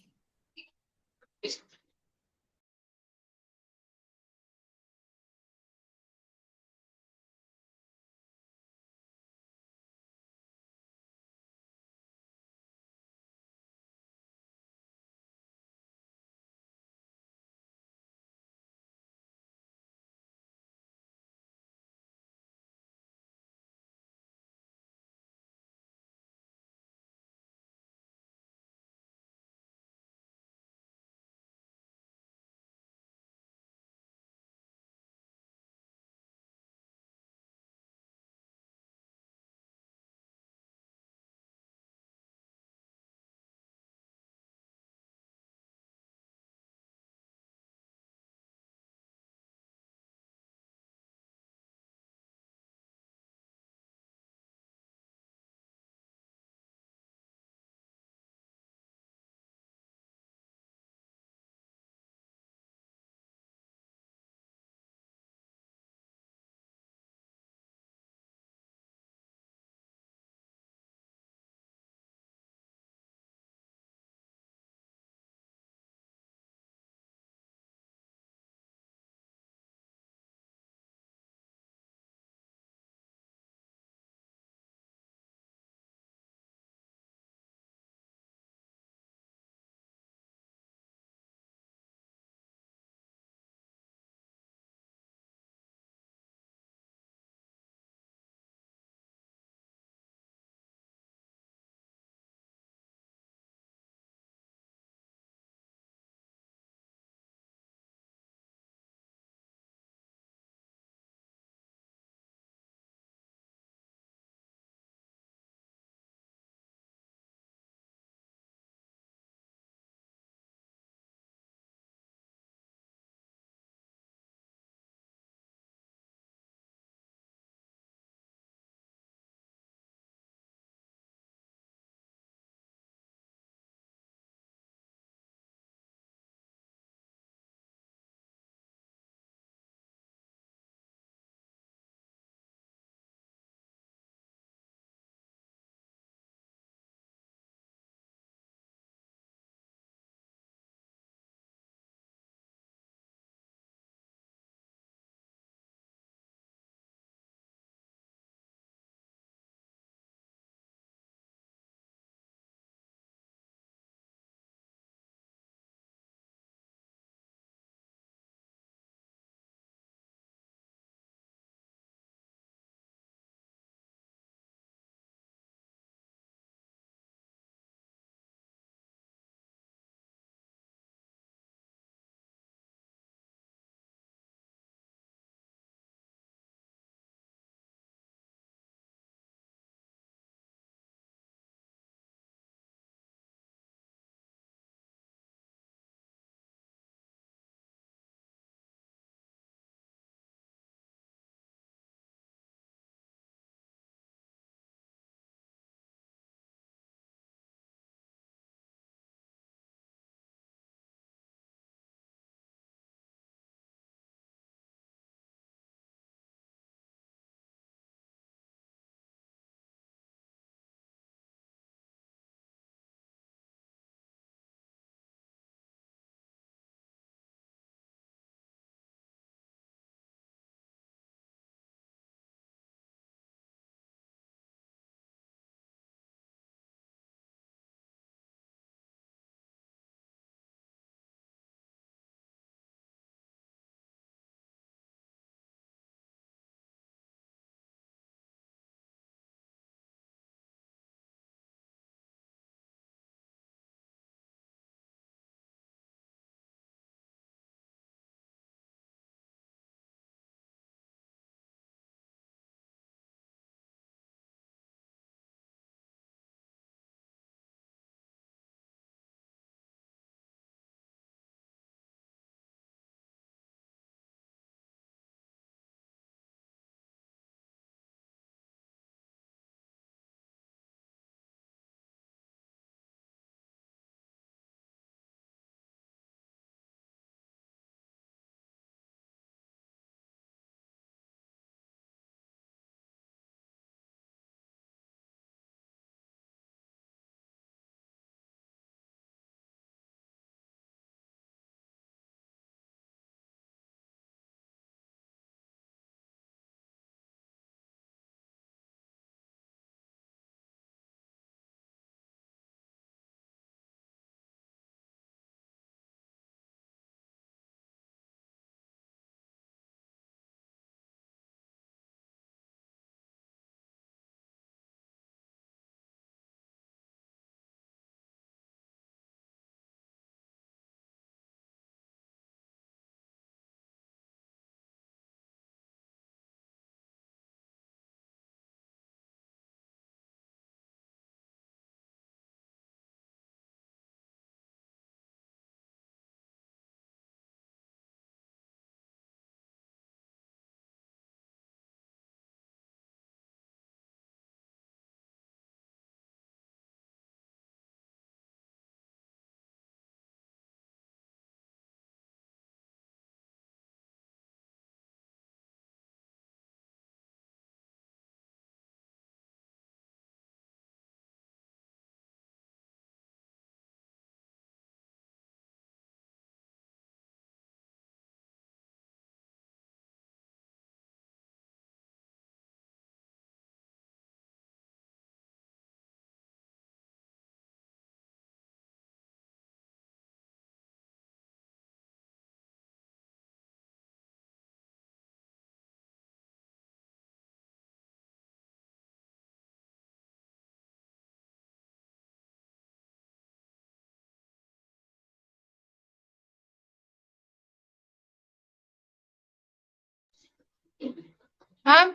Ma'am,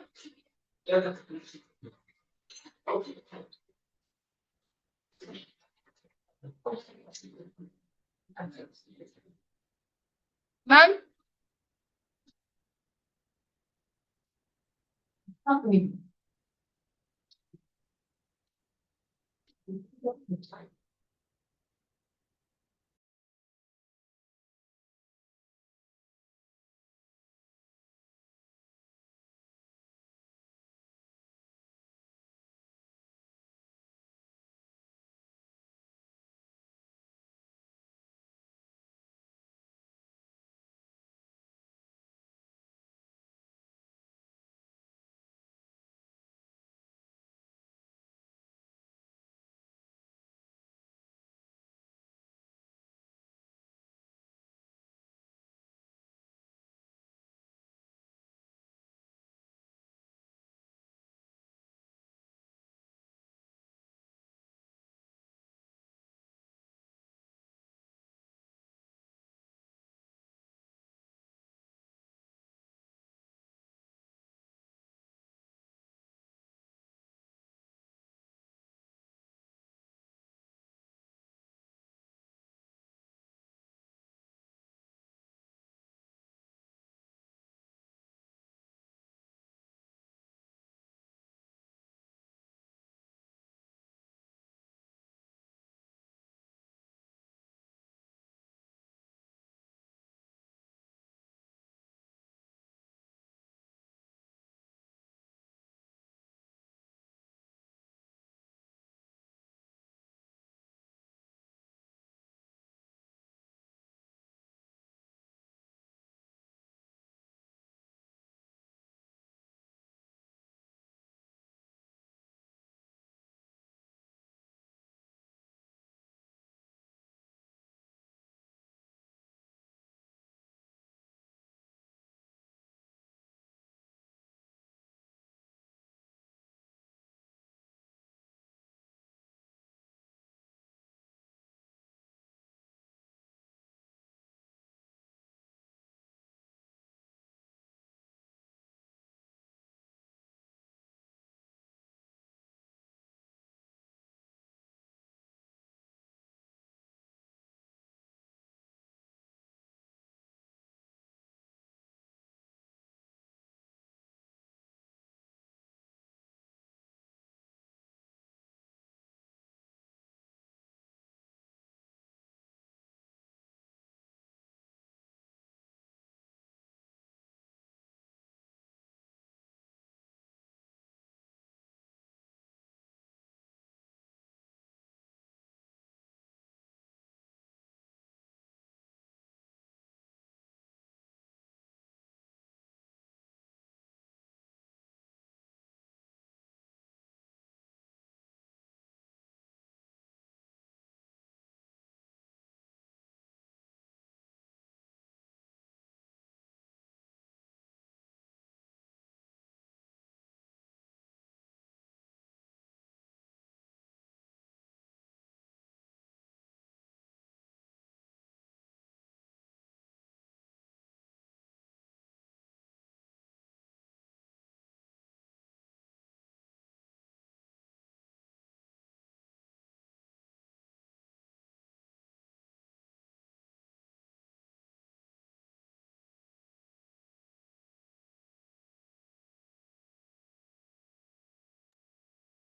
ma'am,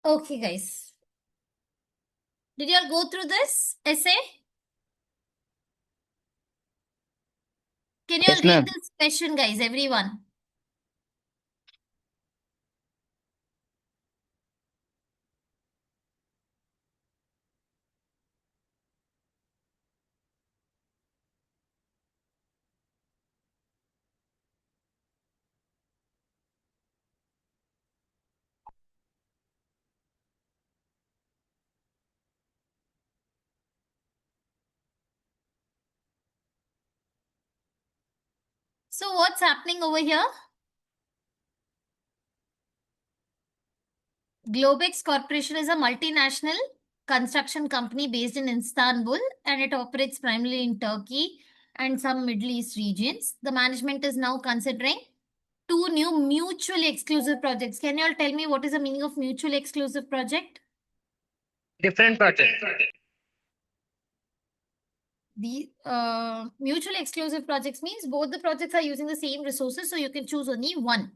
Okay, guys. Did you all go through this essay? Can you all Yes, read ma'am. this question, guys, everyone? So what's happening over here? Globex Corporation is a multinational construction company based in Istanbul, and it operates primarily in Turkey and some Middle East regions. The management is now considering two new mutually exclusive projects. Can you all tell me what is the meaning of mutually exclusive project? Different project. The mutually exclusive projects means both the projects are using the same resources, so you can choose only one.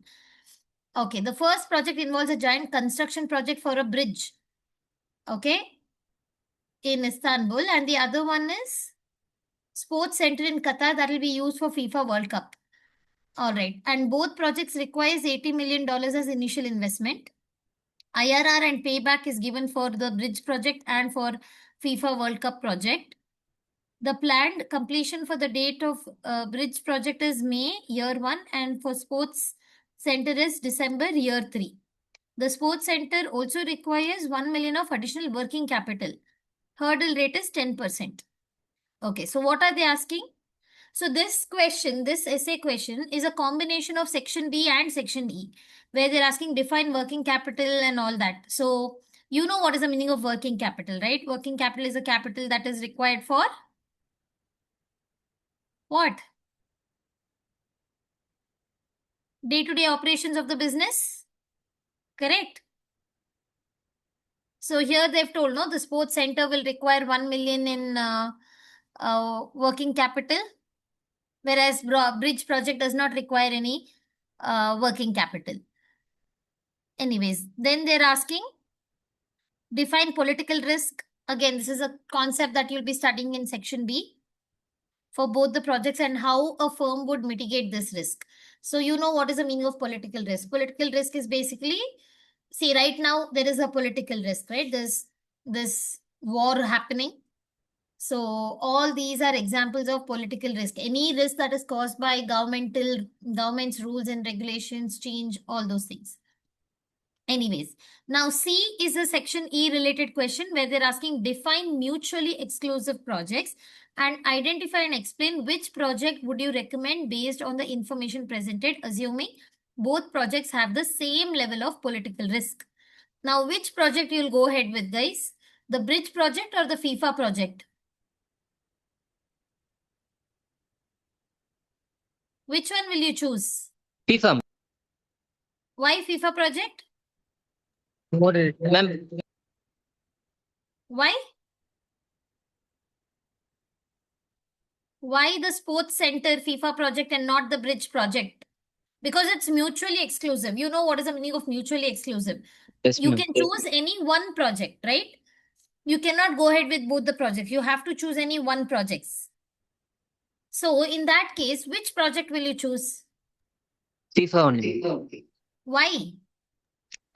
Okay, the first project involves a giant construction project for a bridge. Okay, in Istanbul, and the other one is sports center in Qatar that will be used for FIFA World Cup. All right, and both projects requires $80 million as initial investment. IRR and payback is given for the bridge project and for FIFA World Cup project. The planned completion for the date of bridge project is May year 1 and for sports center is December year 3. The sports center also requires 1 million of additional working capital. Hurdle rate is 10%. Okay, so what are they asking? So this question, this essay question is a combination of section B and section E, where they're asking define working capital and all that. So you know what is the meaning of working capital, right? Working capital is a capital that is required for what? Day-to-day operations of the business. Correct. So here they've told, no, the sports center will require 1 million in working capital, whereas bridge project does not require any working capital. Anyways, then they're asking define political risk. Again, this is a concept that you'll be studying in section B for both the projects and how a firm would mitigate this risk. So you know what is the meaning of political risk. Political risk is basically, see, right now there is a political risk, right? There's this war happening. So all these are examples of political risk. Any risk that is caused by government's rules and regulations change, all those things. Anyways, now C is a section E related question where they're asking define mutually exclusive projects and identify and explain which project would you recommend based on the information presented, assuming both projects have the same level of political risk. Now, which project you'll go ahead with, guys? The bridge project or the FIFA project? Which one will you choose? FIFA. Why FIFA project? What is it? Ma'am, Why? Why the sports center FIFA project and not the bridge project? Because it's mutually exclusive. You know what is the meaning of mutually exclusive? yes, You ma'am. can choose any one project, right? You cannot go ahead with both the projects. You have to choose any one projects. So in that case, which project will you choose? FIFA only. Why?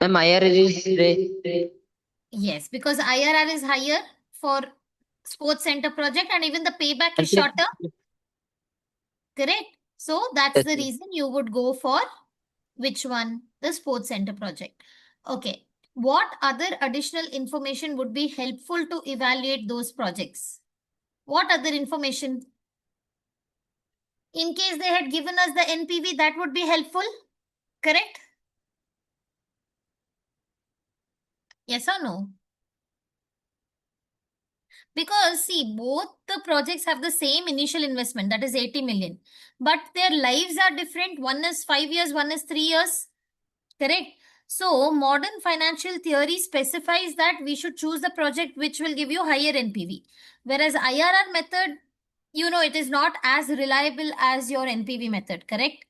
Ma'am, IRR is Yes, because IRR is higher for sports center project and even the payback is Yes. shorter. Correct. So that's Yes, the ma'am. reason you would go for which one? The sports center project. Okay. What other additional information would be helpful to evaluate those projects? What other information? In case they had given us the NPV, that would be helpful. Correct? Yes or no? Because see, both the projects have the same initial investment, that is 80 million. But their lives are different. One is 5 years, one is 3 years. Correct? So, modern financial theory specifies that we should choose the project which will give you higher NPV. Whereas IRR method, you know, it is not as reliable as your NPV method, correct?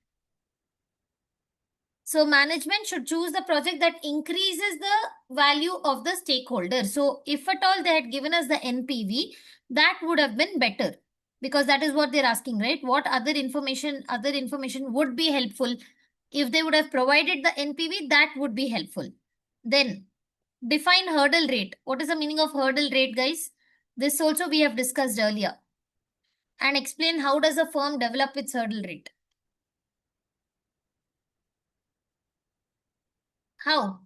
So, management should choose the project that increases the value of the stakeholder. So, if at all they had given us the NPV, that would have been better. Because that is what they're asking, right? What other information would be helpful? If they would have provided the NPV, that would be helpful. Then, define hurdle rate. What is the meaning of hurdle rate, guys? This also we have discussed earlier. And explain how does a firm develop its hurdle rate. How?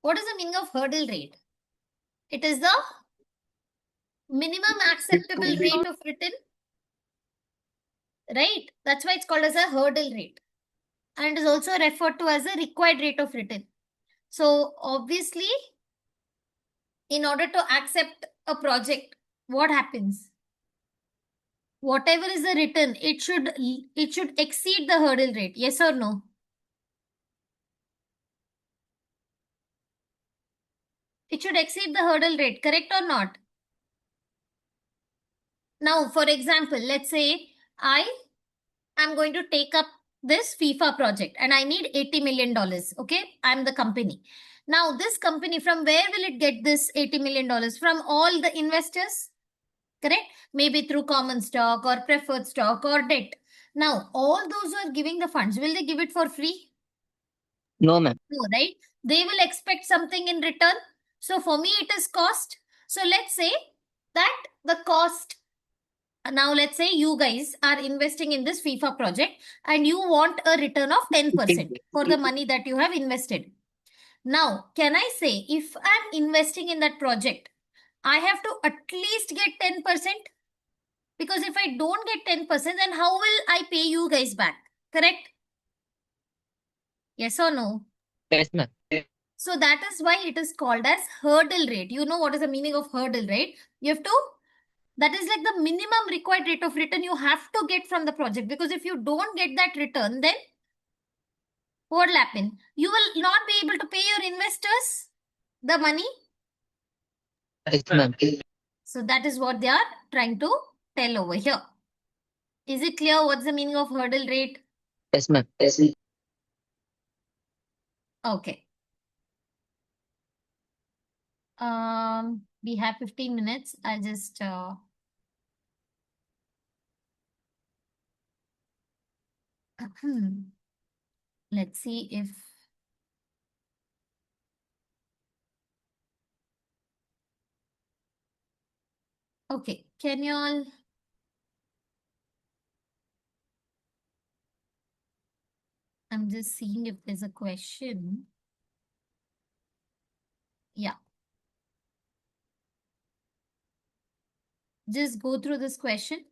What is the meaning of hurdle rate? It is the minimum acceptable rate of return, right? That's why it's called as a hurdle rate. And is also referred to as a required rate of return. So obviously, in order to accept a project, what happens? Whatever is the return, it should exceed the hurdle rate. Yes or no? It should exceed the hurdle rate, correct or not? Now, for example, let's say I am going to take up this FIFA project and I need $80 million. Okay, I'm the company. Now, this company, from where will it get this $80 million? From all the investors, correct? Maybe through common stock or preferred stock or debt. Now, all those who are giving the funds, will they give it for free? No, ma'am. No, right? They will expect something in return. So for me, it is cost. So let's say that the cost. Now, let's say you guys are investing in this FIFA project and you want a return of 10% for the money that you have invested. Now, can I say if I'm investing in that project, I have to at least get 10%? Because if I don't get 10%, then how will I pay you guys back? Correct? Yes or no? Yes, ma'am. So that is why it is called as hurdle rate. You know what is the meaning of hurdle rate? You have to, that is like the minimum required rate of return you have to get from the project. Because if you don't get that return, then what will happen? You will not be able to pay your investors the money. Yes, ma'am. So that is what they are trying to tell over here. Is it clear what's the meaning of hurdle rate? Yes, ma'am. Okay. We have 15 minutes. I'll just let's see if okay, can you all I'm just seeing if there's a question. Yeah. Just go through this question.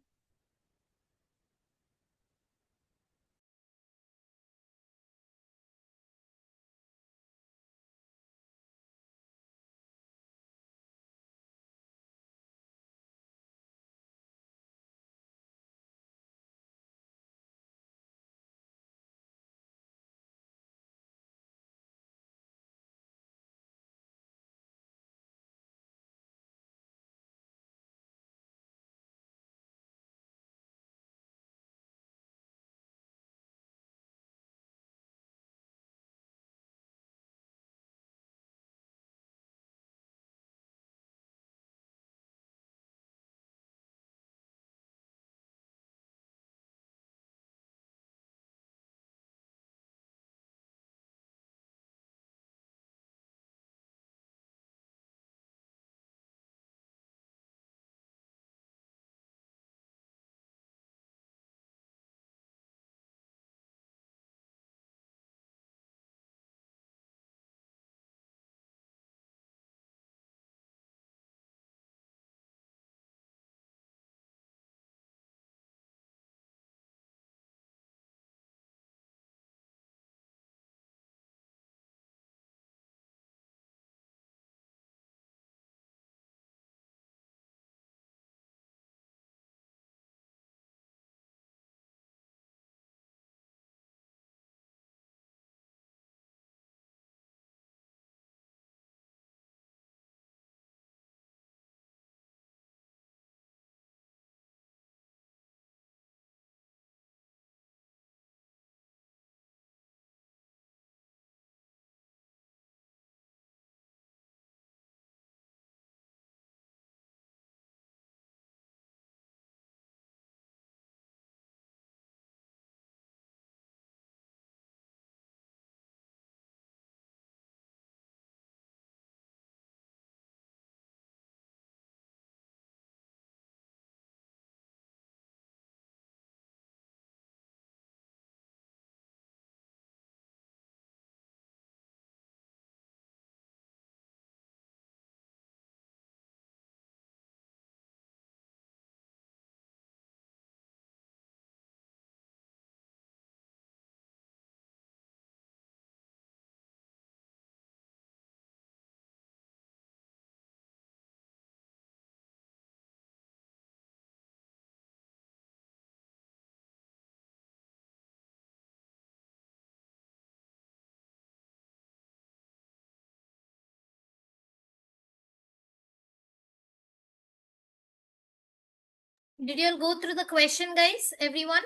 Did you all go through the question, guys? Everyone?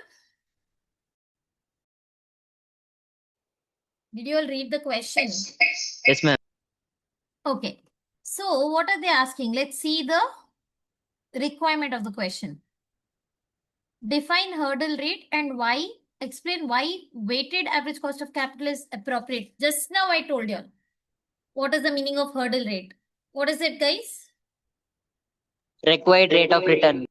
Did you all read the question? Yes, ma'am. Okay. So what are they asking? Let's see the requirement of the question. Define hurdle rate and why. Explain why weighted average cost of capital is appropriate. Just now I told you all. What is the meaning of hurdle rate? What is it, guys? Required rate of return.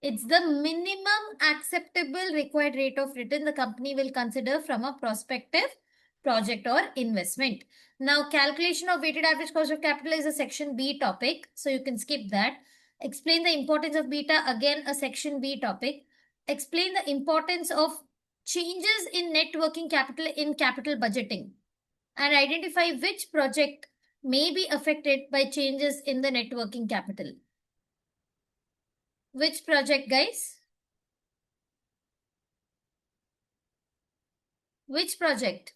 It's the minimum acceptable required rate of return the company will consider from a prospective project or investment. Now, calculation of weighted average cost of capital is a section B topic, so you can skip that. Explain the importance of beta, again a section B topic. Explain the importance of changes in net working capital in capital budgeting and identify which project may be affected by changes in the net working capital. Which project, guys? Which project?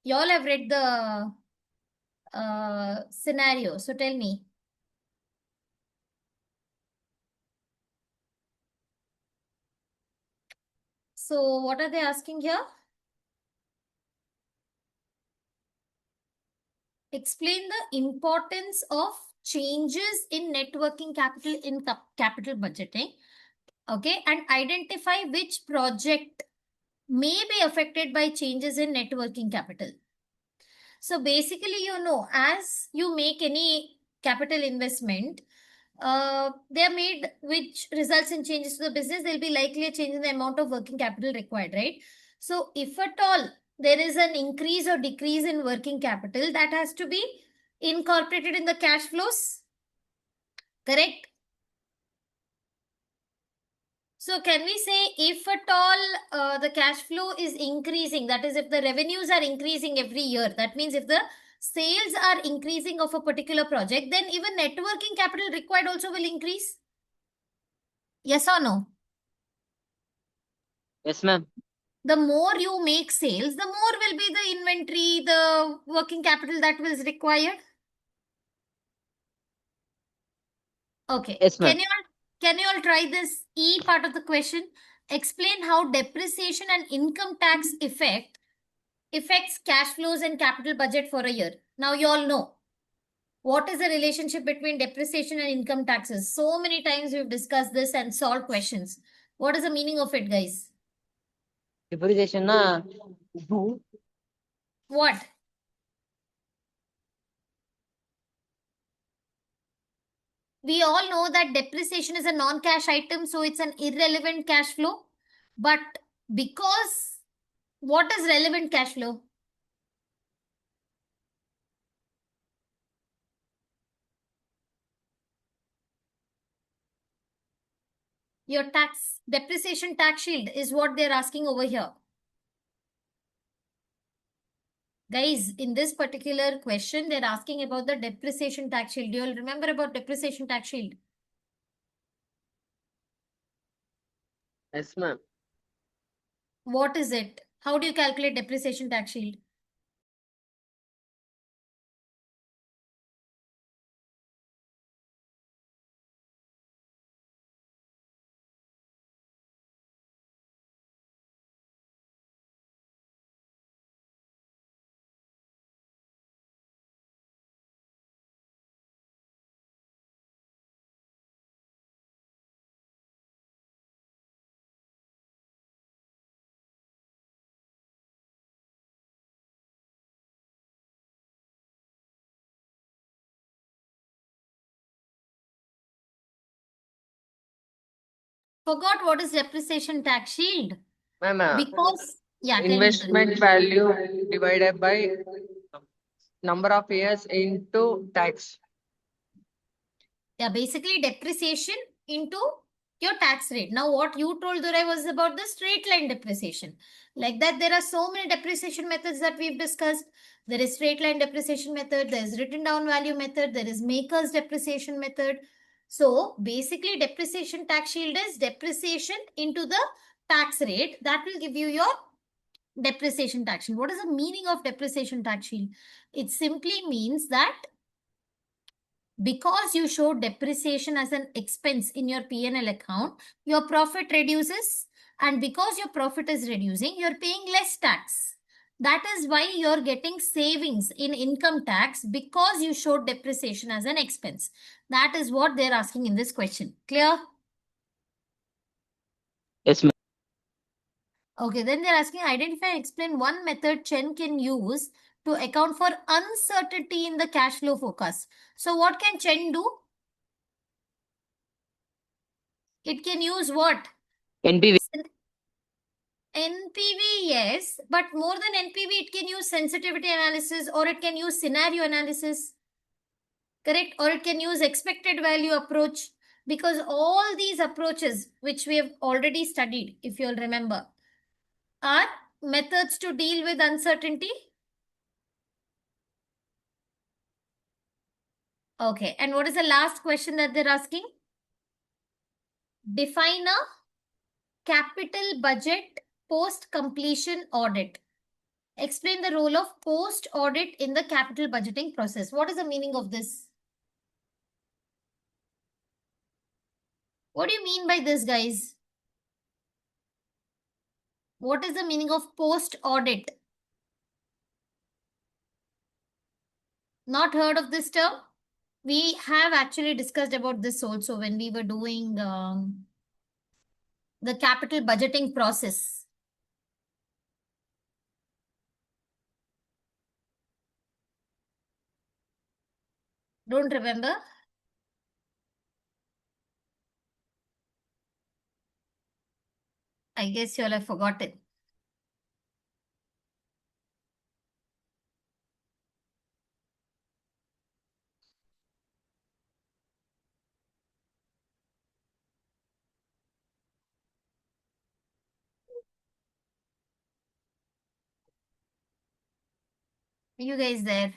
You all have read the scenario, so tell me. So what are they asking here? Explain the importance of changes in net working capital in capital budgeting. Okay, and identify which project may be affected by changes in net working capital. So basically, you know, as you make any capital investment, they are made which results in changes to the business, there'll be likely a change in the amount of working capital required, right? So if at all there is an increase or decrease in working capital, that has to be incorporated in the cash flows, correct? So can we say if at all the cash flow is increasing, that is if the revenues are increasing every year, that means if the sales are increasing of a particular project, then even net working capital required also will increase? Yes or no? Yes, ma'am. The more you make sales, the more will be the inventory, the working capital that was required. Okay. Yes, ma'am. Can you all try this E part of the question? Explain how depreciation and income tax affects cash flows and capital budget for a year. Now you all know what is the relationship between depreciation and income taxes. So many times we've discussed this and solved questions. What is the meaning of it, guys? Depreciation na. What? We all know that depreciation is a non-cash item, so it's an irrelevant cash flow. But because what is relevant cash flow? Your tax depreciation tax shield is what they're asking over here. Guys, in this particular question, they're asking about the depreciation tax shield. Do you all remember about depreciation tax shield? Yes, ma'am. What is it? How do you calculate depreciation tax shield? Forgot what is depreciation tax shield? Ma'am, Because, yeah, tell me. investment value divided by number of years into tax. Yeah, basically depreciation into your tax rate. Now, what you told Durai was about the straight line depreciation. Like that, there are so many depreciation methods that we've discussed. There is straight line depreciation method, there is written down value method, there is maker's depreciation method. So, basically, depreciation tax shield is depreciation into the tax rate. That will give you your depreciation tax shield. What is the meaning of depreciation tax shield? It simply means that Because you show depreciation as an expense in your P&L account, your profit reduces, and because your profit is reducing, you're paying less tax. That is why you're getting savings in income tax because you showed depreciation as an expense. That is what they're asking in this question. Clear? Yes, ma'am. Okay, then they're asking identify and explain one method Chen can use to account for uncertainty in the cash flow forecast. So what can Chen do? It can use what? NPV. NPV, yes, but more than NPV, it can use sensitivity analysis or it can use scenario analysis. Correct? Or it can use expected value approach, because all these approaches, which we have already studied, if you'll remember, are methods to deal with uncertainty. Okay, and what is the last question that they're asking? Define a capital budget post-completion audit. Explain the role of post-audit in the capital budgeting process. What is the meaning of this? What do you mean by this, guys? What is the meaning of post-audit? Not heard of this term? We have actually discussed about this also when we were doing the capital budgeting process. Don't remember? I guess you all have forgotten. Are you guys there?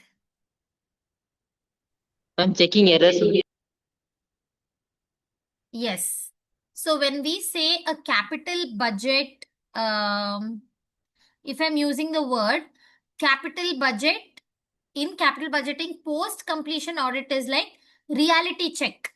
I'm checking errors. Yes. So when we say a capital budget, if I'm using the word capital budget, in capital budgeting, post-completion audit is like reality check.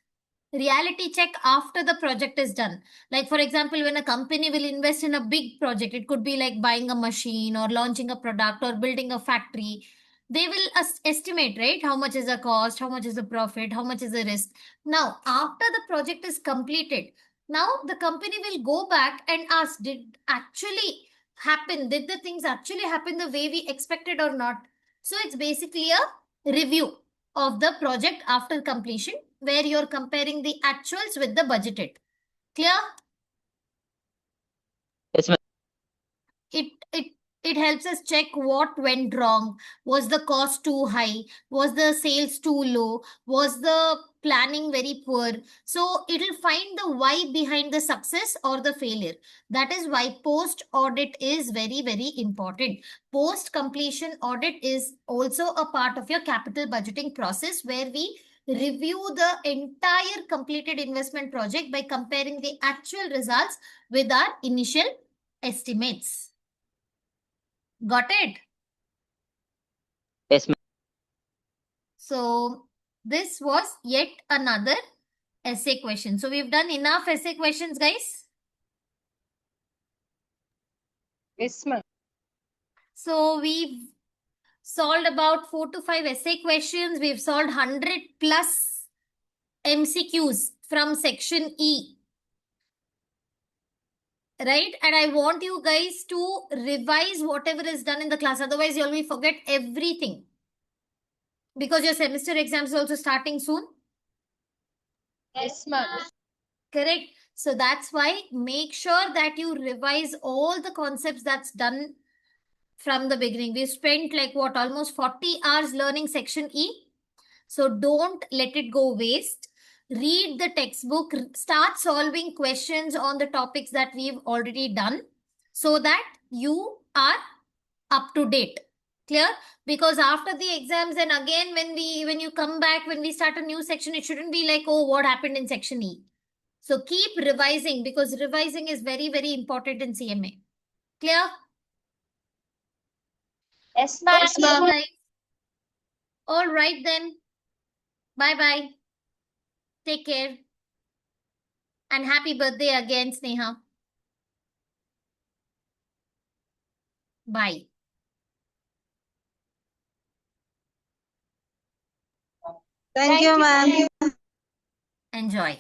Reality check after the project is done. Like, for example, when a company will invest in a big project, it could be like buying a machine or launching a product or building a factory. They will estimate, right? How much is the cost? How much is the profit? How much is the risk? Now, after the project is completed, now the company will go back and ask, did actually happen? Did the things actually happen the way we expected or not? So it's basically a review of the project after completion, where you're comparing the actuals with the budgeted. Clear? Yes, ma'am. It helps us check what went wrong. Was the cost too high? Was the sales too low? Was the planning very poor? So it'll find the why behind the success or the failure. That is why post audit is very, very important. Post completion audit is also a part of your capital budgeting process, where we review the entire completed investment project by comparing the actual results with our initial estimates. Got it? Yes, ma'am. So this was yet another essay question. So we've done enough essay questions, guys. Yes, ma'am. So we've solved about 4 to 5 essay questions. We've solved 100 plus MCQs from section E. Right? And I want you guys to revise whatever is done in the class. Otherwise, you'll forget everything. Because your semester exams are also starting soon. Yes, ma'am. Correct. So that's why make sure that you revise all the concepts that's done from the beginning. We spent like what, almost 40 hours learning section E. So don't let it go waste. Read the textbook, start solving questions on the topics that we've already done so that you are up to date. Clear? Because after the exams and again when you come back, when we start a new section, it shouldn't be like, oh, what happened in section E? So keep revising, because revising is very, very important in CMA. Clear? Yes, ma'am. All right then. Bye-bye. Take care. And happy birthday again, Sneha. Bye. Thank you, ma'am. Enjoy.